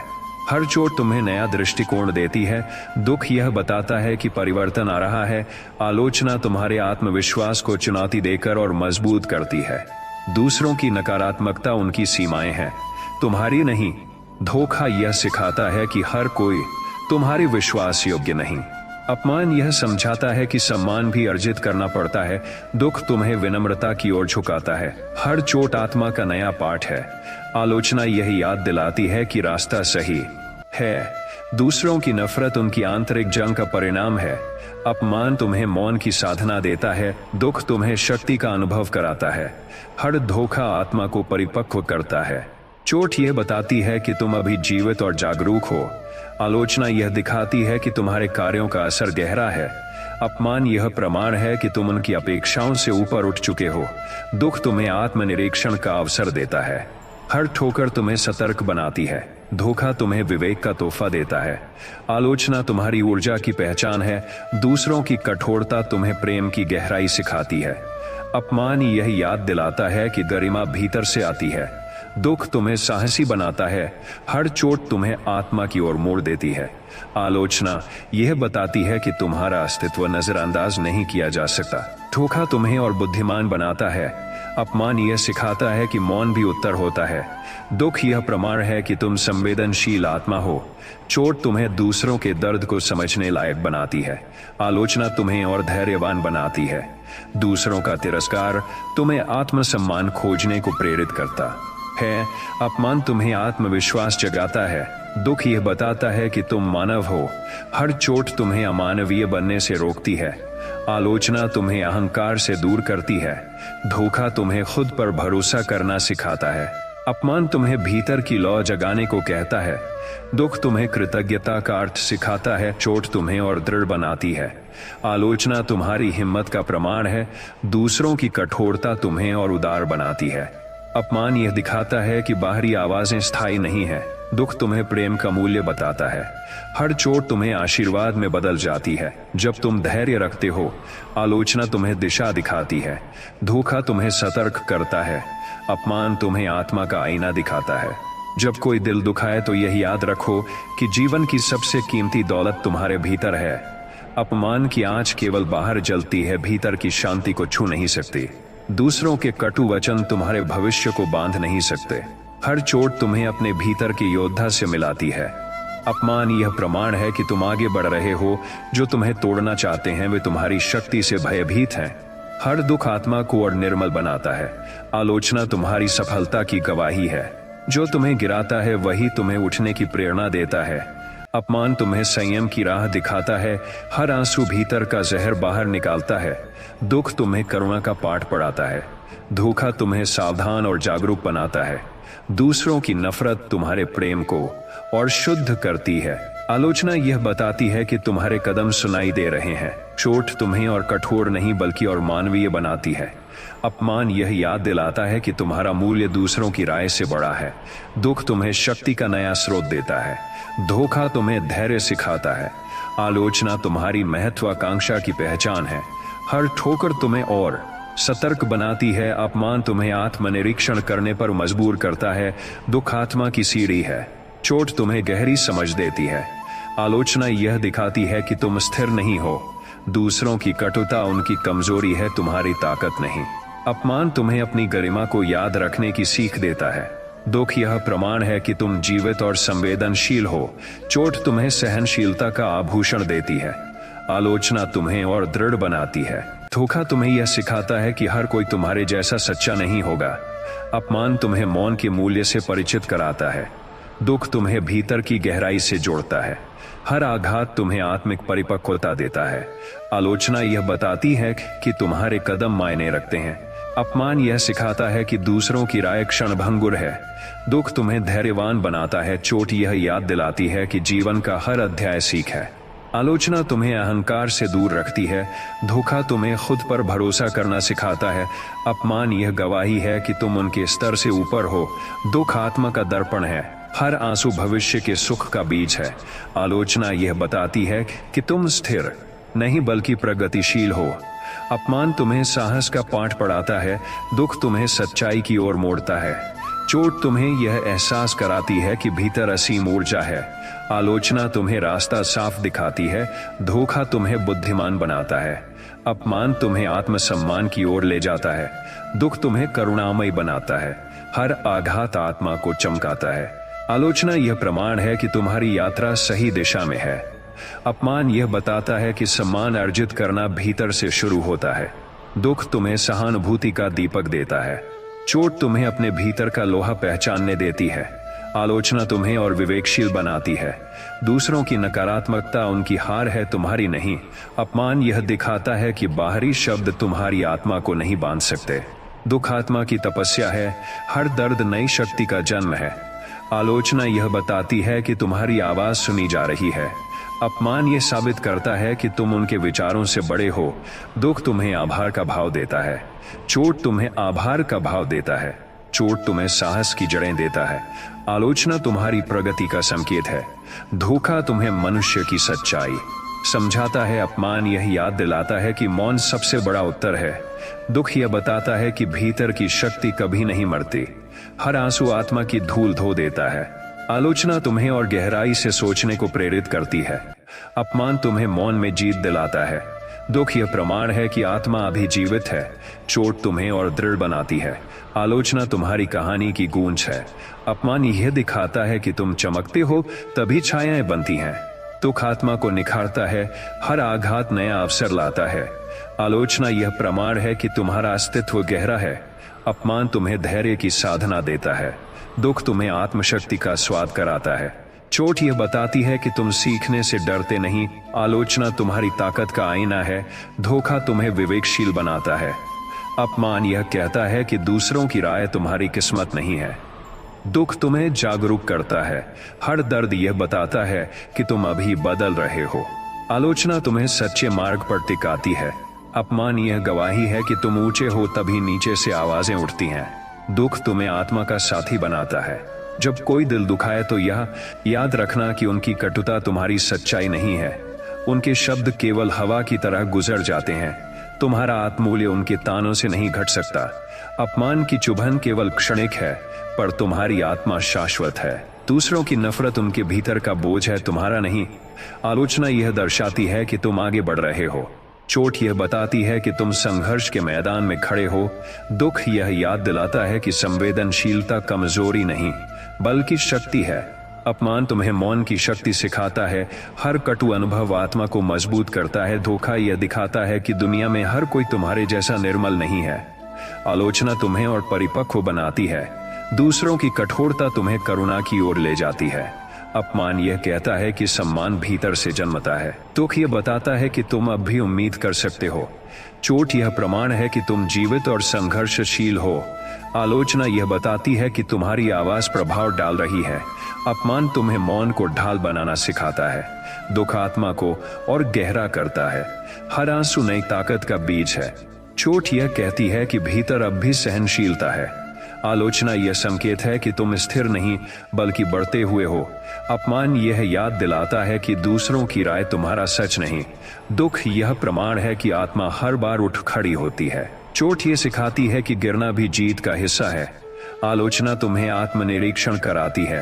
हर चोट तुम्हें नया दृष्टिकोण देती है। दुख यह बताता है कि परिवर्तन आ रहा है। आलोचना तुम्हारे आत्मविश्वास को चुनौती देकर और मजबूत करती है। दूसरों की नकारात्मकता उनकी सीमाएं हैं, तुम्हारी नहीं। धोखा यह सिखाता है कि हर कोई तुम्हारे विश्वास योग्य नहीं। अपमान यह समझाता है कि सम्मान भी अर्जित करना पड़ता है। दुख तुम्हें विनम्रता की ओर झुकाता है। हर चोट आत्मा का नया पाठ है। आलोचना यह याद दिलाती है कि रास्ता सही है। दूसरों की नफरत उनकी आंतरिक जंग का परिणाम है। अपमान तुम्हें मौन की साधना देता है। दुख तुम्हें शक्ति का अनुभव कराता है। हर धोखा आत्मा को परिपक्व करता है। चोट यह बताती है कि तुम अभी जीवित और जागरूक हो। आलोचना यह दिखाती है कि तुम्हारे कार्यों का असर गहरा है। अपमान यह प्रमाण है कि तुम उनकी अपेक्षाओं से ऊपर उठ चुके हो। दुख तुम्हें आत्मनिरीक्षण का अवसर देता है। हर ठोकर तुम्हें सतर्क बनाती है। धोखा तुम्हें विवेक का तोहफा देता है। आलोचना तुम्हारी ऊर्जा की पहचान है। दूसरों की कठोरता तुम्हें प्रेम की गहराई सिखाती है। अपमान यह याद दिलाता है कि गरिमा भीतर से आती है। दुख तुम्हें साहसी बनाता है। हर चोट तुम्हें आत्मा की ओर मोड़ देती है। आलोचना यह बताती है कि तुम्हारा अस्तित्व नजरअंदाज नहीं किया जा सकता। धोखा तुम्हें और बुद्धिमान बनाता है। अपमान यह सिखाता है कि मौन भी उत्तर होता है। दुख यह प्रमाण है कि तुम संवेदनशील आत्मा हो। चोट तुम्हें दूसरों के दर्द को समझने लायक बनाती है। आलोचना तुम्हें और धैर्यवान बनाती है। दूसरों का तिरस्कार तुम्हें आत्मसम्मान खोजने को प्रेरित करता है। अपमान तुम्हें आत्मविश्वास जगाता है। दुख यह बताता है कि तुम मानव हो। हर चोट तुम्हें अमानवीय बनने से रोकती है। आलोचना तुम्हें अहंकार से दूर करती है। धोखा तुम्हें खुद पर भरोसा करना सिखाता है। अपमान तुम्हें भीतर की लौ जगाने को कहता है। दुख तुम्हें कृतज्ञता का अर्थ सिखाता है। चोट तुम्हें और दृढ़ बनाती है। आलोचना तुम्हारी हिम्मत का प्रमाण है। दूसरों की कठोरता तुम्हें और उदार बनाती है। अपमान यह दिखाता है कि बाहरी आवाजें स्थायी नहीं है। दुख तुम्हें प्रेम का मूल्य बताता है। हर चोट तुम्हें आशीर्वाद में बदल जाती है जब तुम धैर्य रखते हो। आलोचना तुम्हें दिशा दिखाती है। धोखा तुम्हें सतर्क करता है। अपमान तुम्हें आत्मा का आईना दिखाता है। जब कोई दिल दुखाए तो यह याद रखो कि जीवन की सबसे कीमती दौलत तुम्हारे भीतर है। अपमान की आंच केवल बाहर जलती है, भीतर की शांति को छू नहीं सकती। दूसरों के कटु वचन तुम्हारे भविष्य को बांध नहीं सकते। हर चोट तुम्हें अपने भीतर के योद्धा से मिलाती है। अपमान यह प्रमाण है कि तुम आगे बढ़ रहे हो। जो तुम्हें तोड़ना चाहते हैं वे तुम्हारी शक्ति से भयभीत हैं। हर दुख आत्मा को और निर्मल बनाता है। आलोचना तुम्हारी सफलता की गवाही है। जो तुम्हें गिराता है वही तुम्हें उठने की प्रेरणा देता है। अपमान तुम्हें संयम की राह दिखाता है। हर आंसू भीतर का जहर बाहर निकालता है। दुख तुम्हें करुणा का पाठ पढ़ाता है। धोखा तुम्हें सावधान और जागरूक बनाता है। दूसरों की नफरत तुम्हारे प्रेम को और शुद्ध करती है। आलोचना यह बताती है कि तुम्हारे कदम सुनाई दे रहे हैं। चोट तुम्हें और कठोर नहीं बल्कि और मानवीय बनाती है। अपमान यह याद दिलाता है कि तुम्हारा मूल्य दूसरों की राय से बड़ा है। दुख तुम्हें शक्ति का नया स्रोत देता है। धोखा तुम्हें धैर्य सिखाता है। आलोचना तुम्हारी महत्वाकांक्षा की पहचान है। हर ठोकर तुम्हें और सतर्क बनाती है। अपमान तुम्हें आत्मनिरीक्षण करने पर मजबूर करता है। दुख आत्मा की सीढ़ी है। चोट तुम्हें गहरी समझ देती है। आलोचना यह दिखाती है कि तुम स्थिर नहीं हो। दूसरों की कटुता उनकी कमजोरी है, तुम्हारी ताकत नहीं। अपमान तुम्हें अपनी गरिमा को याद रखने की सीख देता है। दुख यह प्रमाण है कि तुम जीवित और संवेदनशील हो। चोट तुम्हें सहनशीलता का आभूषण देती है। आलोचना तुम्हें और दृढ़ बनाती है। धोखा तुम्हें यह सिखाता है कि हर कोई तुम्हारे जैसा सच्चा नहीं होगा। अपमान तुम्हें मौन के मूल्य से परिचित कराता है। दुख तुम्हें भीतर की गहराई से जोड़ता है। हर आघात तुम्हें आत्मिक परिपक्वता देता है। आलोचना यह बताती है कि तुम्हारे कदम मायने रखते हैं। अपमान यह सिखाता है कि दूसरों की राय क्षणभंगुर है। दुख तुम्हें धैर्यवान बनाता है। चोट यह याद दिलाती है कि जीवन का हर अध्याय सीख है। आलोचना तुम्हें अहंकार से दूर रखती है। धोखा तुम्हें खुद पर भरोसा करना सिखाता है। अपमान यह गवाही है कि तुम उनके स्तर से ऊपर हो। दुख आत्मा का दर्पण है। हर आंसू भविष्य के सुख का बीज है। आलोचना यह बताती है कि तुम स्थिर नहीं बल्कि प्रगतिशील हो। अपमान तुम्हें साहस का पाठ पढ़ाता है। दुख तुम्हें सच्चाई की ओर मोड़ता है। चोट तुम्हें यह एहसास कराती है कि भीतर असीम ऊर्जा है। आलोचना तुम्हें रास्ता साफ दिखाती है। धोखा तुम्हें बुद्धिमान बनाता है। अपमान तुम्हें आत्मसम्मान की ओर ले जाता है। दुख तुम्हें करुणामय बनाता है। हर आघात आत्मा को चमकाता है। आलोचना यह प्रमाण है कि तुम्हारी यात्रा सही दिशा में है। अपमान यह बताता है कि सम्मान अर्जित करना भीतर से शुरू होता है। दुख तुम्हें सहानुभूति का दीपक देता है। चोट तुम्हें अपने भीतर का लोहा पहचानने देती है। आलोचना तुम्हें और विवेकशील बनाती है। दूसरों की नकारात्मकता उनकी हार है, तुम्हारी नहीं। अपमान यह दिखाता है कि बाहरी शब्द तुम्हारी आत्मा को नहीं बांध सकते। दुख आत्मा की तपस्या है, हर दर्द नई शक्ति का जन्म है। आलोचना यह बताती है कि तुम्हारी आवाज सुनी जा रही है। अपमान यह साबित करता है कि तुम उनके विचारों से बड़े हो। दुख तुम्हें आभार का भाव देता है। चोट तुम्हें आभार का भाव देता है। चोट तुम्हें साहस की जड़ें देता है। आलोचना तुम्हारी प्रगति का संकेत है। धोखा तुम्हें मनुष्य की सच्चाई समझाता है। अपमान यह याद दिलाता है कि मौन सबसे बड़ा उत्तर है। दुख यह बताता है कि भीतर की शक्ति कभी नहीं मरती। हर आंसू आत्मा की धूल धो देता है। आलोचना तुम्हें और गहराई से सोचने को प्रेरित करती है। अपमान तुम्हें मौन में जीत दिलाता है। दुख यह प्रमाण है कि आत्मा अभी जीवित है। चोट तुम्हें और दृढ़ बनाती है। आलोचना तुम्हारी कहानी की गूंज है। अपमान यह दिखाता है कि तुम चमकते हो तभी छायाएं बनती हैं। दुख आत्मा को निखारता है। हर आघात नया अवसर लाता है। आलोचना यह प्रमाण है कि तुम्हारा अस्तित्व गहरा है। अपमान तुम्हें धैर्य की साधना देता है। दुख तुम्हें आत्मशक्ति का स्वाद कराता है। चोट यह बताती है कि तुम सीखने से डरते नहीं। आलोचना तुम्हारी ताकत का आईना है। धोखा तुम्हें विवेकशील बनाता है। अपमान यह कहता है कि दूसरों की राय तुम्हारी किस्मत नहीं है। दुख तुम्हें जागरूक करता है। हर दर्द यह बताता है कि तुम अभी बदल रहे हो। आलोचना तुम्हें सच्चे मार्ग पर टिकाती है। अपमान यह गवाही है कि तुम ऊंचे हो तभी नीचे से आवाजें उठती हैं। दुख तुम्हें आत्मा का साथी बनाता है। जब कोई दिल दुखाए तो यह याद रखना कि उनकी कटुता तुम्हारी सच्चाई नहीं है। उनके शब्द केवल हवा की तरह गुजर जाते हैं। तुम्हारा आत्ममूल्य उनके तानों से नहीं घट सकता। अपमान की चुभन केवल क्षणिक है, पर तुम्हारी आत्मा शाश्वत है। दूसरों की नफरत उनके भीतर का बोझ है, तुम्हारा नहीं। आलोचना यह दर्शाती है कि तुम आगे बढ़ रहे हो। चोट यह बताती है कि तुम संघर्ष के मैदान में खड़े हो। दुख यह याद दिलाता है कि संवेदनशीलता कमजोरी नहीं बल्कि शक्ति है। अपमान तुम्हें मौन की शक्ति सिखाता है। हर कटु अनुभव आत्मा को मजबूत करता है। धोखा यह दिखाता है कि दुनिया में हर कोई तुम्हारे जैसा निर्मल नहीं है। आलोचना तुम्हें और परिपक्व बनाती है। दूसरों की कठोरता तुम्हें करुणा की ओर ले जाती है। अपमान यह कहता है कि सम्मान भीतर से जन्मता है। दुख यह बताता है कि तुम अब भी उम्मीद कर सकते हो। चोट यह प्रमाण है कि तुम जीवित और संघर्षशील हो। आलोचना यह बताती है कि तुम्हारी आवाज प्रभाव डाल रही है। अपमान तुम्हें मौन को ढाल बनाना सिखाता है। दुख आत्मा को और गहरा करता है। हर आंसू नई ताकत का बीज है। चोट यह कहती है कि भीतर अब भी सहनशीलता है। आलोचना यह संकेत है कि तुम स्थिर नहीं बल्कि बढ़ते हुए हो। अपमान यह याद दिलाता है कि दूसरों की राय तुम्हारा सच नहीं। दुख यह प्रमाण है कि आत्मा हर बार उठ खड़ी होती है। चोट यह सिखाती है कि गिरना भी जीत का हिस्सा है। आलोचना तुम्हें आत्मनिरीक्षण कराती है।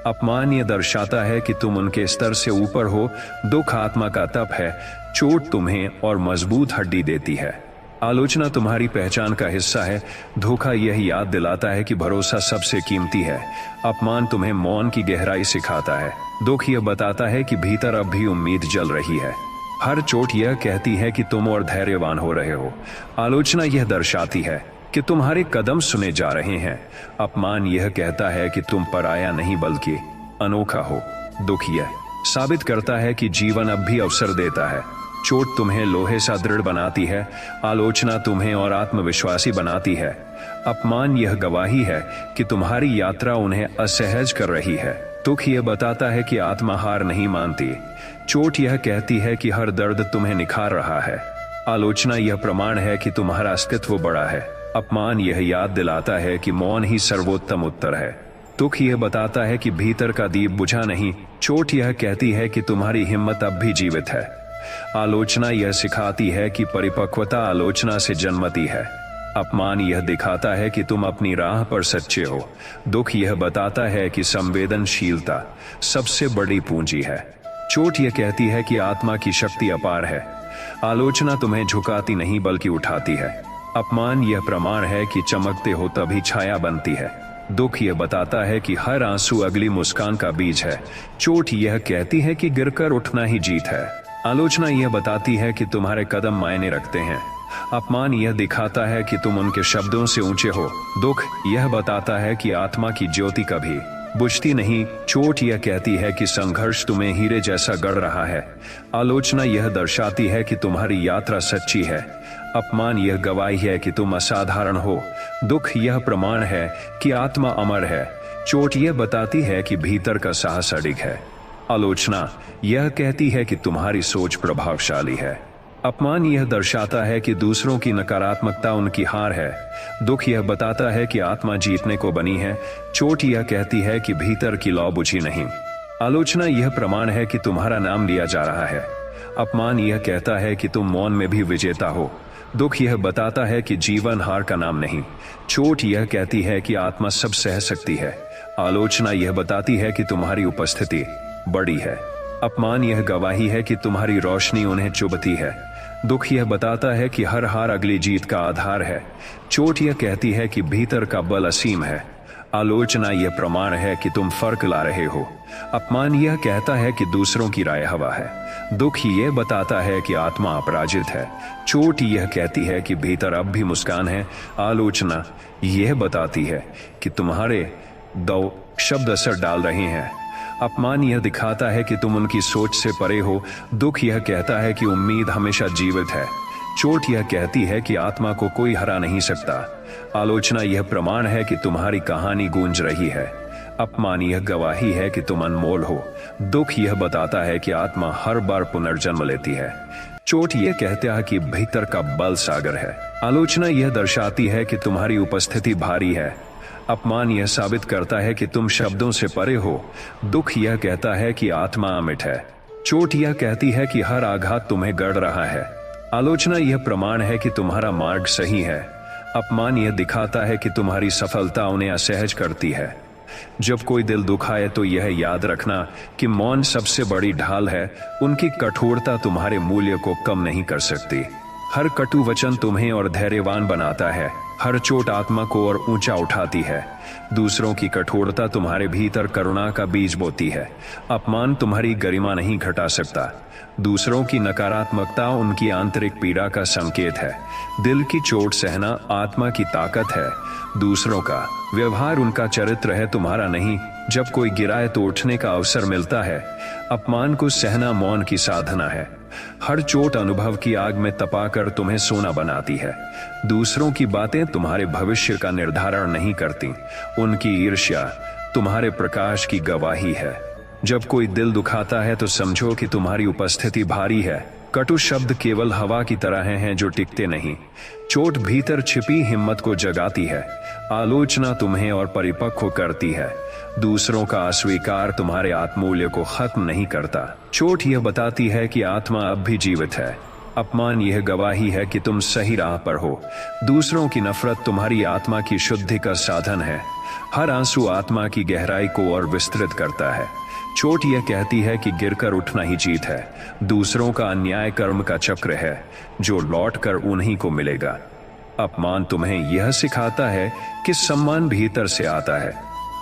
अपमान यह दर्शाता है कि तुम उनके स्तर से ऊपर हो। दुख आत्मा का तप है। चोट तुम्हें और मजबूत हड्डी देती है। आलोचना तुम्हारी पहचान का हिस्सा है। धोखा यह याद दिलाता है कि भरोसा सबसे कीमती है। अपमान तुम्हें मौन की गहराई सिखाता है। दुख यह बताता है कि भीतर अब भी उम्मीद जल रही है। हर चोट यह कहती है कि तुम और धैर्यवान हो रहे हो। आलोचना यह दर्शाती है कि तुम्हारे कदम सुने जा रहे हैं। अपमान यह कहता है कि तुम पराया नहीं बल्कि अनोखा हो। दुख यह साबित करता है कि जीवन अब भी अवसर देता है। चोट तुम्हें लोहे सा दृढ़ बनाती है। आलोचना तुम्हें और आत्मविश्वासी बनाती है। अपमान यह गवाही है कि तुम्हारी यात्रा उन्हें असहज कर रही है। दुख यह बताता है कि आत्मा हार नहीं मानती। चोट यह कहती है कि हर दर्द तुम्हें निखार रहा है। आलोचना यह प्रमाण है कि तुम्हारा अस्तित्व बड़ा है। अपमान यह याद दिलाता है कि मौन ही सर्वोत्तम उत्तर है। दुख यह बताता है कि भीतर का दीप बुझा नहीं। चोट यह कहती है कि तुम्हारी हिम्मत अब भी जीवित है। आलोचना यह सिखाती है कि परिपक्वता आलोचना से जन्मती है। अपमान यह दिखाता है कि तुम अपनी राह पर सच्चे हो। दुख यह बताता है कि संवेदनशीलता सबसे बड़ी पूंजी है। चोट यह कहती है कि आत्मा की शक्ति अपार है। आलोचना तुम्हें झुकाती नहीं बल्कि उठाती है। अपमान यह प्रमाण है कि चमकते हो तभी छाया बनती है। दुख यह बताता है कि हर आंसू अगली मुस्कान का बीज है। चोट यह कहती है कि गिरकर उठना ही जीत है। आलोचना यह बताती है कि तुम्हारे कदम मायने रखते हैं। अपमान यह दिखाता है कि तुम उनके शब्दों से ऊंचे हो। दुख यह बताता है कि आत्मा की ज्योति कभी बुझती नहीं। चोट यह कहती है कि संघर्ष तुम्हें हीरे जैसा गढ़ रहा है। आलोचना यह दर्शाती है कि तुम्हारी यात्रा सच्ची है। अपमान यह गवाही है कि तुम असाधारण हो। दुख यह प्रमाण है कि आत्मा अमर है। चोट यह बताती है कि भीतर का साहस अडिग है। आलोचना यह कहती है कि तुम्हारी सोच प्रभावशाली है। अपमान यह दर्शाता है कि दूसरों की नकारात्मकता उनकी हार है। दुख यह बताता है कि आत्मा जीतने को बनी है। चोट यह कहती है कि भीतर की लौ बुझी नहीं। आलोचना यह प्रमाण है कि तुम्हारा नाम लिया जा रहा है। अपमान यह कहता है कि तुम मौन में भी विजेता हो। दुख यह बताता है कि जीवन हार का नाम नहीं। चोट यह कहती है कि आत्मा सब सह सकती है। आलोचना यह बताती है कि तुम्हारी उपस्थिति बड़ी है। अपमान यह गवाही है कि तुम्हारी रोशनी उन्हें चुभती है। दुख यह बताता है कि हर हार अगली जीत का आधार है। चोट यह कहती है कि भीतर का बल असीम है। आलोचना यह प्रमाण है कि तुम फर्क ला रहे हो। अपमान यह कहता है कि दूसरों की राय हवा है। दुख यह बताता है कि आत्मा अपराजित है। चोट यह कहती है कि भीतर अब भी मुस्कान है। आलोचना यह बताती है कि तुम्हारे दो शब्द असर डाल रहे हैं। अपमान यह दिखाता है कि तुम उनकी सोच से परे हो। दुख यह कहता है कि उम्मीद हमेशा जीवित है। चोट यह कहती है कि आत्मा को कोई हरा नहीं सकता। आलोचना यह प्रमाण है कि तुम्हारी कहानी गूंज रही है। अपमान यह गवाही है कि तुम अनमोल हो। दुख यह बताता है कि आत्मा हर बार पुनर्जन्म लेती है। चोट यह कहता है कि भीतर का बल सागर है। आलोचना यह दर्शाती है कि तुम्हारी उपस्थिति भारी है। अपमान यह साबित करता है कि तुम शब्दों से परे हो। दुख यह कहता है कि आत्मा अमिट है। चोट यह कहती है कि हर आघात तुम्हें गढ़ रहा है। आलोचना यह प्रमाण है कि तुम्हारा मार्ग सही है। अपमान यह दिखाता है कि तुम्हारी सफलता उन्हें असहज करती है। जब कोई दिल दुखाए तो यह याद रखना कि मौन सबसे बड़ी ढाल है। उनकी कठोरता तुम्हारे मूल्य को कम नहीं कर सकती। हर कटु वचन तुम्हें और धैर्यवान बनाता है। हर चोट आत्मा को और ऊंचा उठाती है। दूसरों की कठोरता तुम्हारे भीतर करुणा का बीज बोती है। अपमान तुम्हारी गरिमा नहीं घटा सकता। दूसरों की नकारात्मकता उनकी आंतरिक पीड़ा का संकेत है। दिल की चोट सहना आत्मा की ताकत है। दूसरों का व्यवहार उनका चरित्र है, तुम्हारा नहीं। जब कोई गिराए तो उठने का अवसर मिलता है। अपमान को सहना मौन की साधना है। हर चोट अनुभव की आग में तपाकर तुम्हें सोना बनाती है। दूसरों की बातें तुम्हारे भविष्य का निर्धारण नहीं करती। उनकी ईर्ष्या तुम्हारे प्रकाश की गवाही है। जब कोई दिल दुखाता है तो समझो कि तुम्हारी उपस्थिति भारी है। कटु शब्द केवल हवा की तरह हैं जो टिकते नहीं। चोट भीतर छिपी हिम्मत को जगाती है। आलोचना तुम्हें और परिपक्व करती है। दूसरों का अस्वीकार तुम्हारे आत्मूल्य को खत्म नहीं करता। चोट यह बताती है कि आत्मा अब भी जीवित है। अपमान यह गवाही है कि तुम सही राह पर हो। दूसरों की नफरत तुम्हारी आत्मा की शुद्धि का साधन है। हर आंसू आत्मा की गहराई को और विस्तृत करता है। चोट यह कहती है कि गिरकर उठना ही जीत है। दूसरों का अन्याय कर्म का चक्र है जो लौट कर उन्हीं को मिलेगा। अपमान तुम्हें यह सिखाता है कि सम्मान भीतर से आता है।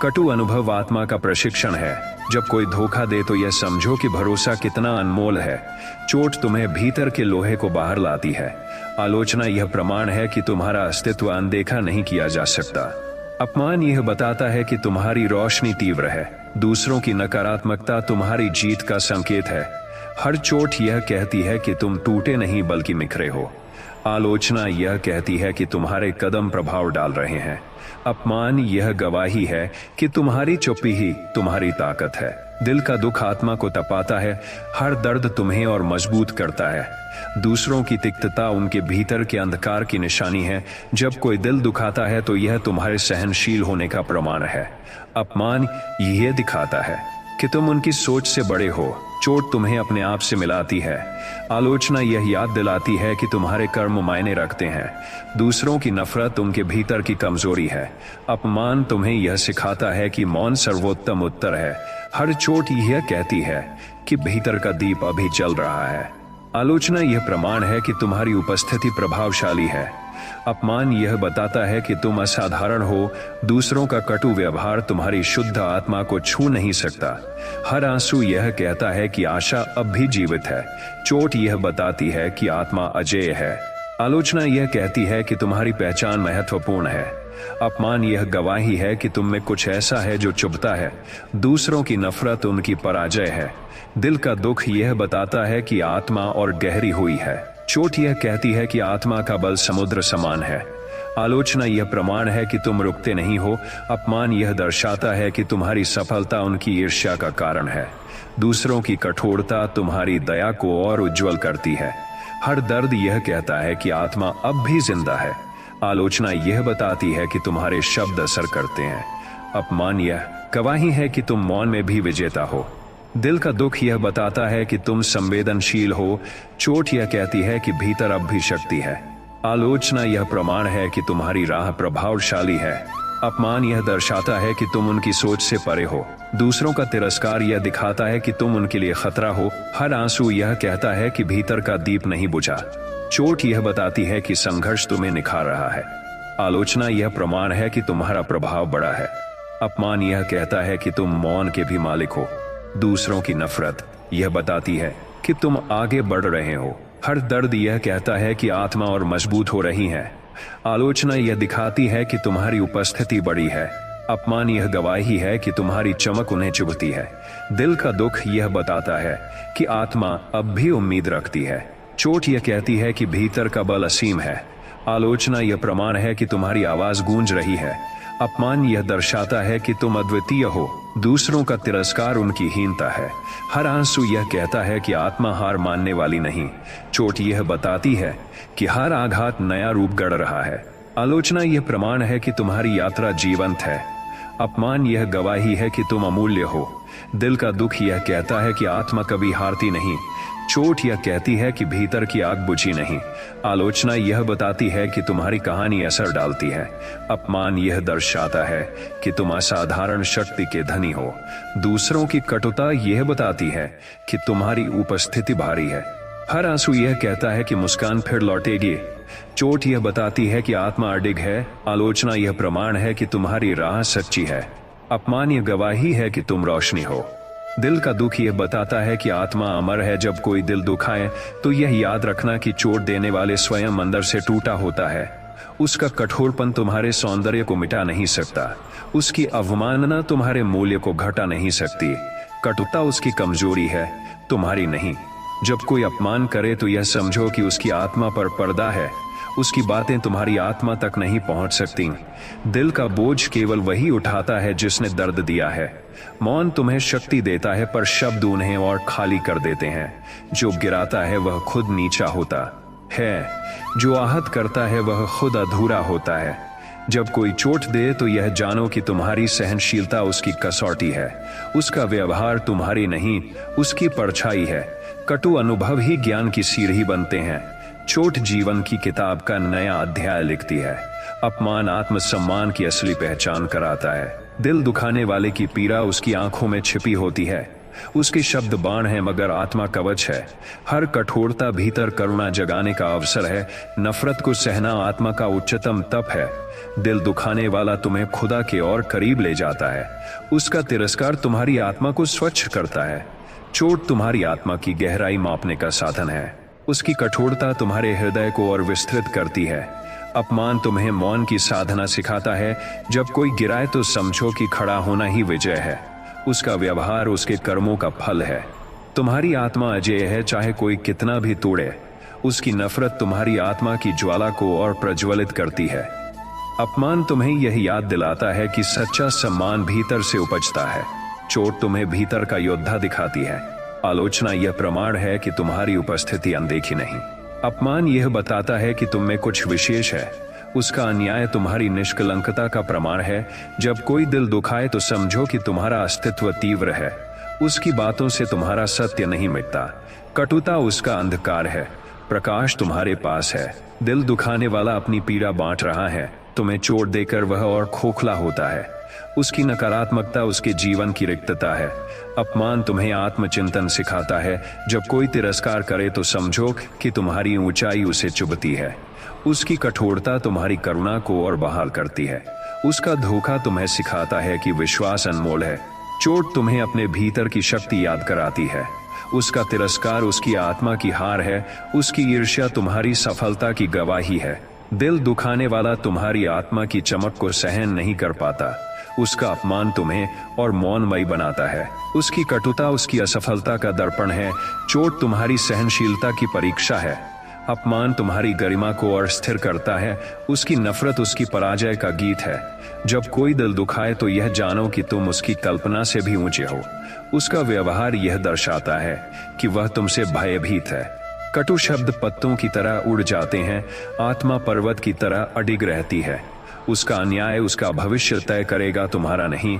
कटु अनुभव आत्मा का प्रशिक्षण है। जब कोई धोखा दे तो यह समझो कि भरोसा कितना अनमोल है। चोट तुम्हें भीतर के लोहे को बाहर लाती है। आलोचना यह प्रमाण है कि तुम्हारा अस्तित्व अनदेखा नहीं किया जा सकता। अपमान यह बताता है कि तुम्हारी रोशनी तीव्र है। दूसरों की नकारात्मकता तुम्हारी जीत का संकेत है। हर चोट यह कहती है कि तुम टूटे नहीं बल्कि बिखरे हो। आलोचना यह कहती है कि तुम्हारे कदम प्रभाव डाल रहे हैं। अपमान यह गवाही है कि तुम्हारी चुप्पी ही तुम्हारी ताकत है। दिल का दुख आत्मा को तपाता है। हर दर्द तुम्हें और मजबूत करता है। दूसरों की तिक्तता उनके भीतर के अंधकार की निशानी है। जब कोई दिल दुखाता है तो यह तुम्हारे सहनशील होने का प्रमाण है। अपमान यह दिखाता है कि तुम उनकी सोच से बड़े हो। चोट तुम्हें अपने आप से मिलाती है। आलोचना यह याद दिलाती है कि तुम्हारे कर्म मायने रखते हैं। दूसरों की नफरत उनके भीतर की कमजोरी है। अपमान तुम्हें यह सिखाता है कि मौन सर्वोत्तम उत्तर है। हर चोट यह कहती है कि भीतर का दीप अभी जल रहा है। आलोचना यह प्रमाण है कि तुम्हारी उपस्थिति प्रभावशाली है। अपमान यह बताता है कि तुम असाधारण हो, दूसरों का कटु व्यवहार तुम्हारी शुद्ध आत्मा को छू नहीं सकता। हर आंसू यह कहता है कि आशा अब भी जीवित है। चोट यह बताती है कि आत्मा अजेय है। आलोचना यह कहती है कि तुम्हारी पहचान महत्वपूर्ण है। अपमान यह गवाही है कि तुम में कुछ ऐसा है जो चुभता है। दूसरों की नफरत उनकी पराजय है। दिल का दुख यह बताता है कि आत्मा और गहरी हुई है। चोट यह कहती है कि आत्मा का बल समुद्र समान है। आलोचना यह प्रमाण है कि तुम रुकते नहीं हो। अपमान यह दर्शाता है कि तुम्हारी सफलता उनकी ईर्ष्या का कारण है। दूसरों की कठोरता तुम्हारी दया को और उज्जवल करती है। हर दर्द यह कहता है कि आत्मा अब भी जिंदा है। आलोचना यह बताती है कि तुम्हारे शब्द असर करते हैं। अपमान यह गवाही है कि तुम मौन में भी विजेता हो। दिल का दुख यह बताता है कि तुम संवेदनशील हो। चोट यह कहती है कि भीतर अब भी शक्ति है। आलोचना यह प्रमाण है कि तुम्हारी राह प्रभावशाली है। अपमान यह दर्शाता है कि तुम उनकी सोच से परे हो। दूसरों का तिरस्कार यह दिखाता है कि तुम उनके लिए खतरा हो। हर आंसू यह कहता है कि भीतर का दीप नहीं बुझा। चोट यह बताती है कि संघर्ष तुम्हें निखार रहा है। आलोचना यह प्रमाण है कि तुम्हारा प्रभाव बड़ा है। अपमान यह कहता है कि तुम मौन के भी मालिक हो। दूसरों की नफरत यह बताती है कि तुम आगे बढ़ रहे हो। हर दर्द यह कहता है कि आत्मा और मजबूत हो रही है। आलोचना यह दिखाती है कि तुम्हारी उपस्थिति बड़ी है। अपमान यह गवाही है कि तुम्हारी चमक उन्हें चुभती है। दिल का दुख यह बताता है कि आत्मा अब भी उम्मीद रखती है। चोट यह कहती है कि भीतर का बल असीम है। आलोचना यह प्रमाण है कि तुम्हारी आवाज गूंज रही है। अपमान यह दर्शाता है कि तुम अद्वितीय हो। दूसरों का तिरस्कार उनकी हीनता है। हर आंसू यह कहता है कि आत्मा हार मानने वाली नहीं। चोट यह बताती है कि हर आघात नया रूप गढ़ रहा है। आलोचना यह प्रमाण है कि तुम्हारी यात्रा जीवंत है। अपमान यह गवाही है कि तुम अमूल्य हो। दिल का दुख यह कहता है कि आत्मा कभी हारती नहीं। चोट यह कहती है कि भीतर की आग बुझी नहीं। आलोचना यह बताती है कि तुम्हारी कहानी असर डालती है। अपमान यह दर्शाता है कि तुम असाधारण शक्ति के धनी हो। दूसरों की कटुता यह बताती है कि तुम्हारी उपस्थिति भारी है। हर आंसू यह कहता है कि मुस्कान फिर लौटेगी। चोट यह बताती है कि आत्मा अडिग है। आलोचना यह प्रमाण है कि तुम्हारी राह सच्ची है। अपमान यह गवाही है कि तुम रोशनी हो। दिल का दुख यह बताता है कि आत्मा अमर है। जब कोई दिल दुखाए तो यह याद रखना कि चोट देने वाले स्वयं अंदर से टूटा होता है। उसका कठोरपन तुम्हारे सौंदर्य को मिटा नहीं सकता। उसकी अवमानना तुम्हारे मूल्य को घटा नहीं सकती। कटुता उसकी कमजोरी है, तुम्हारी नहीं। जब कोई अपमान करे तो यह समझो कि उसकी आत्मा पर पर्दा है। उसकी बातें तुम्हारी आत्मा तक नहीं पहुंच सकती। दिल का बोझ केवल वही उठाता है जिसने दर्द दिया है। मौन तुम्हें शक्ति देता है, पर शब्द उन्हें और खाली कर देते हैं। जो गिराता है वह खुद नीचा होता है। जो आहत करता है वह खुद अधूरा होता है। जब कोई चोट दे तो यह जानो कि तुम्हारी सहनशीलता उसकी कसौटी है। उसका व्यवहार तुम्हारी नहीं, उसकी परछाई है। कटु अनुभव ही ज्ञान की सीढ़ी बनते हैं। चोट जीवन की किताब का नया अध्याय लिखती है। अपमान आत्मसम्मान की असली पहचान कराता है। दिल दुखाने वाले की पीड़ा उसकी आंखों में छिपी होती है। उसके शब्द बाण है मगर आत्मा कवच है। हर कठोरता भीतर करुणा जगाने का अवसर है। नफरत को सहना आत्मा का उच्चतम तप है। दिल दुखाने वाला तुम्हें खुदा के और करीब ले जाता है। उसका तिरस्कार तुम्हारी आत्मा को स्वच्छ करता है। चोट तुम्हारी आत्मा की गहराई मापने का साधन है। उसकी कठोरता तुम्हारे हृदय को और विस्तृत करती है। अपमान तुम्हें मौन की साधना सिखाता है। जब कोई गिराए तो समझो कि खड़ा होना ही विजय है। उसका व्यवहार उसके कर्मों का फल है। तुम्हारी आत्मा अजेय है, चाहे कोई कितना भी तोड़े। उसकी नफरत तुम्हारी आत्मा की ज्वाला को और प्रज्वलित करती है। अपमान तुम्हें यह याद दिलाता है कि सच्चा सम्मान भीतर से उपजता है। चोट तुम्हें भीतर का योद्धा दिखाती है। आलोचना यह प्रमाण है कि तुम्हारी उपस्थिति अनदेखी नहीं। अपमान यह बताता है कि तुम में कुछ विशेष है। उसका अन्याय तुम्हारी निष्कलंकता का प्रमाण है। जब कोई दिल दुखाए तो समझो कि तुम्हारा अस्तित्व तीव्र है। उसकी बातों से तुम्हारा सत्य नहीं मिटता। कटुता उसका अंधकार है, प्रकाश तुम्हारे पास है। दिल दुखाने वाला अपनी पीड़ा बांट रहा है। तुम्हें चोट देकर वह और खोखला होता है। उसकी नकारात्मकता उसके जीवन की रिक्तता है। अपमान तुम्हें आत्मचिंतन सिखाता है। जब कोई तिरस्कार करे तो समझो कि तुम्हारी ऊंचाई उसे चुभती है। उसकी कठोरता तुम्हारी करुणा को और बहाल करती है। उसका धोखा तुम्हें सिखाता है कि विश्वास अनमोल है। चोट तुम्हें अपने भीतर की शक्ति याद कराती है। उसका तिरस्कार उसकी आत्मा की हार है। उसकी ईर्ष्या तुम्हारी सफलता की गवाही है। दिल दुखाने वाला तुम्हारी आत्मा की चमक को सहन नहीं कर पाता। उसका अपमान तुम्हें और मौनमयी बनाता है। उसकी कटुता उसकी असफलता का दर्पण है। चोट तुम्हारी सहनशीलता की परीक्षा है। अपमान तुम्हारी गरिमा को और स्थिर करता है। उसकी नफरत उसकी पराजय का गीत है। जब कोई दिल दुखाए तो यह जानो कि तुम उसकी कल्पना से भी ऊंचे हो। उसका व्यवहार यह दर्शाता है कि वह तुमसे भयभीत है। कटु शब्द पत्तों की तरह उड़ जाते हैं। आत्मा पर्वत की तरह अडिग रहती है। उसका अन्याय उसका भविष्य तय करेगा, तुम्हारा नहीं।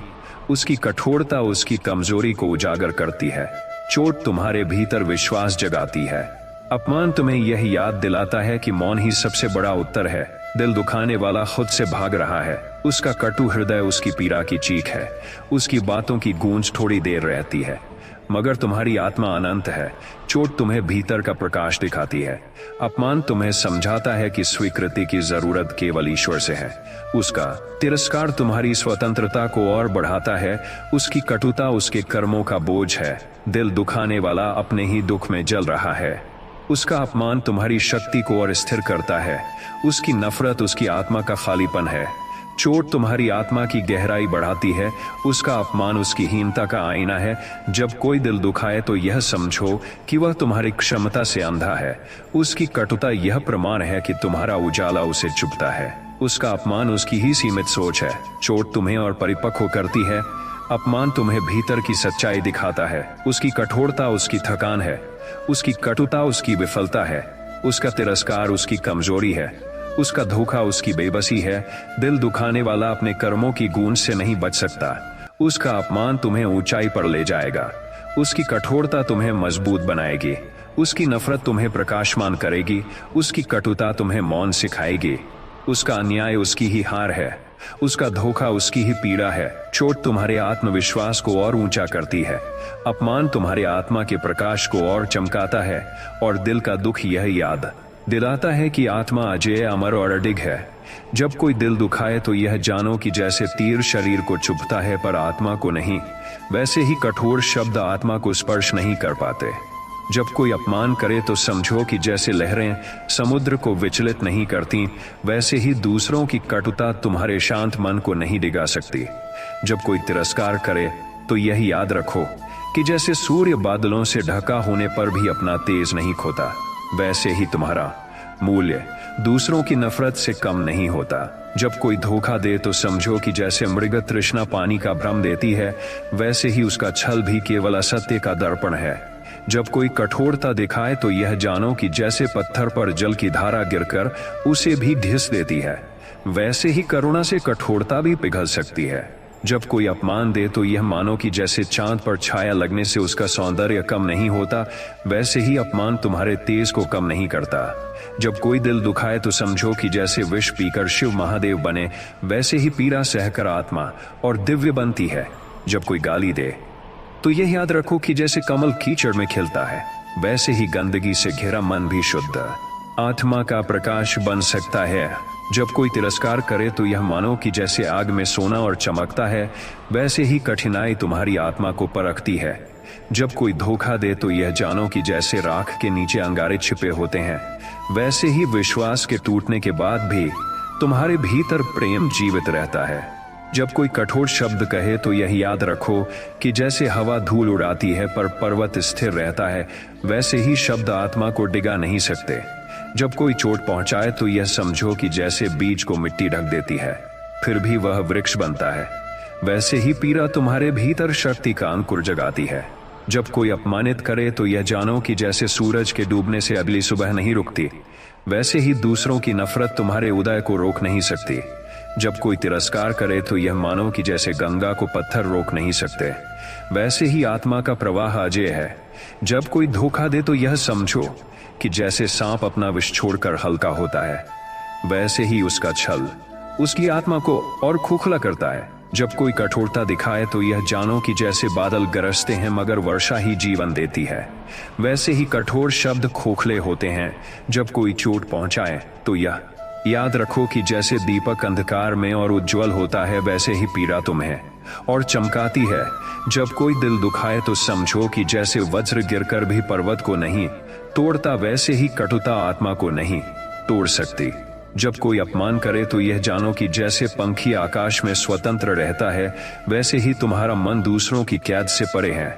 उसकी कठोरता उसकी कमजोरी को उजागर करती है। चोट तुम्हारे भीतर विश्वास जगाती है। अपमान तुम्हें यह याद दिलाता है कि मौन ही सबसे बड़ा उत्तर है। दिल दुखाने वाला खुद से भाग रहा है। उसका कटु हृदय उसकी पीड़ा की चीख है। उसकी बातों की गूंज थोड़ी देर रहती है, मगर तुम्हारी आत्मा अनंत है। चोट तुम्हें भीतर का प्रकाश दिखाती है। अपमान तुम्हें समझाता है कि स्वीकृति की जरूरत केवल ईश्वर से है। उसका तिरस्कार तुम्हारी स्वतंत्रता को और बढ़ाता है। उसकी कटुता उसके कर्मों का बोझ है। दिल दुखाने वाला अपने ही दुख में जल रहा है। उसका अपमान तुम्हारी शक्ति को और स्थिर करता है। उसकी नफरत उसकी आत्मा का खालीपन है। चोट तुम्हारी आत्मा की गहराई बढ़ाती है। उसका अपमान उसकी हीनता का आईना है। जब कोई दिल दुखाए तो यह समझो कि वह तुम्हारी क्षमता से अंधा है। उसकी कटुता यह प्रमाण है कि तुम्हारा उजाला उसे चुभता है। उसका अपमान उसकी ही सीमित सोच है। चोट तुम्हें और परिपक्व करती है। अपमान तुम्हें भीतर की सच्चाई दिखाता है। उसकी कठोरता उसकी थकान है। उसकी कटुता उसकी विफलता है। उसका तिरस्कार उसकी कमजोरी है। उसका धोखा उसकी बेबसी है। दिल दुखाने वाला अपने कर्मों की गूंज से नहीं बच सकता। उसका अपमान तुम्हें ऊंचाई पर ले जाएगा। उसकी कठोरता तुम्हें मजबूत बनाएगी। उसकी नफरत तुम्हें प्रकाशमान करेगी। उसकी कटुता तुम्हें मौन सिखाएगी। उसका अन्याय उसकी ही हार है। उसका धोखा उसकी ही पीड़ा है। चोट तुम्हारे आत्मविश्वास को और ऊंचा करती है। अपमान तुम्हारे आत्मा के प्रकाश को और चमकाता है। और दिल का दुख यह याद दिलाता है कि आत्मा अजेय, अमर और अडिग है। जब कोई दिल दुखाए तो यह जानो कि जैसे तीर शरीर को चुभता है पर आत्मा को नहीं, वैसे ही कठोर शब्द आत्मा को स्पर्श नहीं कर पाते। जब कोई अपमान करे तो समझो कि जैसे लहरें समुद्र को विचलित नहीं करती, वैसे ही दूसरों की कटुता तुम्हारे शांत मन को नहीं डिगा सकती। जब कोई तिरस्कार करे तो यह याद रखो कि जैसे सूर्य बादलों से ढका होने पर भी अपना तेज नहीं खोता, वैसे ही तुम्हारा मूल्य दूसरों की नफरत से कम नहीं होता। जब कोई धोखा दे तो समझो कि जैसे मृग तृष्णा पानी का भ्रम देती है, वैसे ही उसका छल भी केवल असत्य का दर्पण है। जब कोई कठोरता दिखाए तो यह जानो कि जैसे पत्थर पर जल की धारा गिरकर उसे भी ढिस देती है, वैसे ही करुणा से कठोरता भी पिघल सकती है। जब कोई अपमान दे तो यह मानो कि जैसे चांद पर छाया लगने से उसका सौंदर्य कम नहीं होता, वैसे ही अपमान तुम्हारे तेज को कम नहीं करता। जब कोई दिल दुखाए तो समझो कि जैसे विष पीकर शिव महादेव बने, वैसे ही पीड़ा सहकर आत्मा और दिव्य बनती है। जब कोई गाली दे तो यह याद रखो कि जैसे कमल कीचड़ में खिलता है, वैसे ही गंदगी से घिरा मन भी शुद्ध आत्मा का प्रकाश बन सकता है। जब कोई तिरस्कार करे तो यह मानो कि जैसे आग में सोना और चमकता है, वैसे ही कठिनाई तुम्हारी आत्मा को परखती है। जब कोई धोखा दे तो यह जानो कि जैसे राख के नीचे अंगारे छिपे होते हैं, वैसे ही विश्वास के टूटने के बाद भी तुम्हारे भीतर प्रेम जीवित रहता है। जब कोई कठोर शब्द कहे तो यह याद रखो कि जैसे हवा धूल उड़ाती है पर पर्वत स्थिर रहता है, वैसे ही शब्द आत्मा को डिगा नहीं सकते। जब कोई चोट पहुंचाए तो यह समझो कि जैसे बीज को मिट्टी ढक देती है फिर भी वह वृक्ष बनता है, वैसे ही पीड़ा तुम्हारे भीतर शक्ति का अंकुर जगाती है। जब कोई अपमानित करे तो यह जानो कि जैसे सूरज के डूबने से अगली सुबह नहीं रुकती, वैसे ही दूसरों की नफरत तुम्हारे उदय को रोक नहीं सकती। जब कोई तिरस्कार करे तो यह मानो कि जैसे गंगा को पत्थर रोक नहीं सकते, वैसे ही आत्मा का प्रवाह अजेय है। जब कोई धोखा दे तो यह समझो कि जैसे सांप अपना विष छोड़कर हल्का होता है, वैसे ही उसका छल उसकी आत्मा को और खोखला करता है। जब कोई कठोरता दिखाए तो यह जानो कि जैसे बादल गरजते हैं मगर वर्षा ही जीवन देती है, वैसे ही कठोर शब्द खोखले होते हैं। जब कोई चोट पहुंचाए तो यह याद रखो कि जैसे दीपक अंधकार में और उज्जवल होता है, वैसे ही पीड़ा तुम्हें और चमकाती है। जब कोई दिल दुखाए तो समझो कि जैसे वज्र गिरकर भी पर्वत को नहीं तोड़ता, वैसे ही कटुता आत्मा को नहीं तोड़ सकती। जब कोई अपमान करे तो यह जानो कि जैसे पंखी आकाश में स्वतंत्र रहता है, वैसे ही तुम्हारा मन दूसरों की कैद से परे है।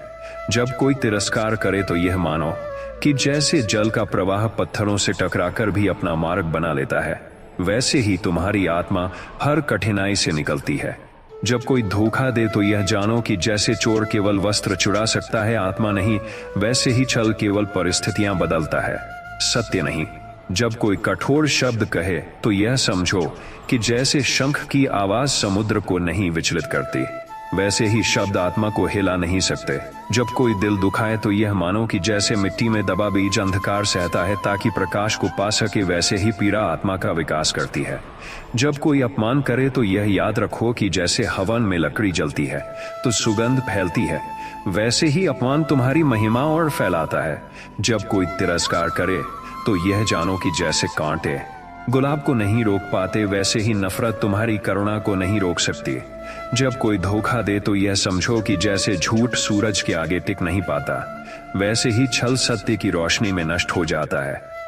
जब कोई तिरस्कार करे तो यह मानो कि जैसे जल का प्रवाह पत्थरों से टकराकर भी अपना मार्ग बना लेता है, वैसे ही तुम्हारी आत्मा हर कठिनाई से निकलती है। जब कोई धोखा दे तो यह जानो कि जैसे चोर केवल वस्त्र चुरा सकता है, आत्मा नहीं, वैसे ही छल केवल परिस्थितियां बदलता है, सत्य नहीं। जब कोई कठोर शब्द कहे तो यह समझो कि जैसे शंख की आवाज समुद्र को नहीं विचलित करती, वैसे ही शब्द आत्मा को हिला नहीं सकते। जब कोई दिल दुखाए तो यह मानो कि जैसे मिट्टी में दबा बीज अंधकार सहता है ताकि प्रकाश को पा सके, वैसे ही पीड़ा आत्मा का विकास करती है। जब कोई अपमान करे तो यह याद रखो कि जैसे हवन में लकड़ी जलती है तो सुगंध फैलती है, वैसे ही अपमान तुम्हारी महिमा और फैलाता है। जब कोई तिरस्कार करे तो यह जानो कि जैसे कांटे गुलाब को नहीं रोक पाते, वैसे ही नफरत तुम्हारी करुणा को नहीं रोक सकती। जब कोई धोखा दे तो यह समझो कि जैसे झूठ सूरज के आगे टिक नहीं पाता, वैसे ही छल सत्य की रोशनी में नष्ट हो जाता है।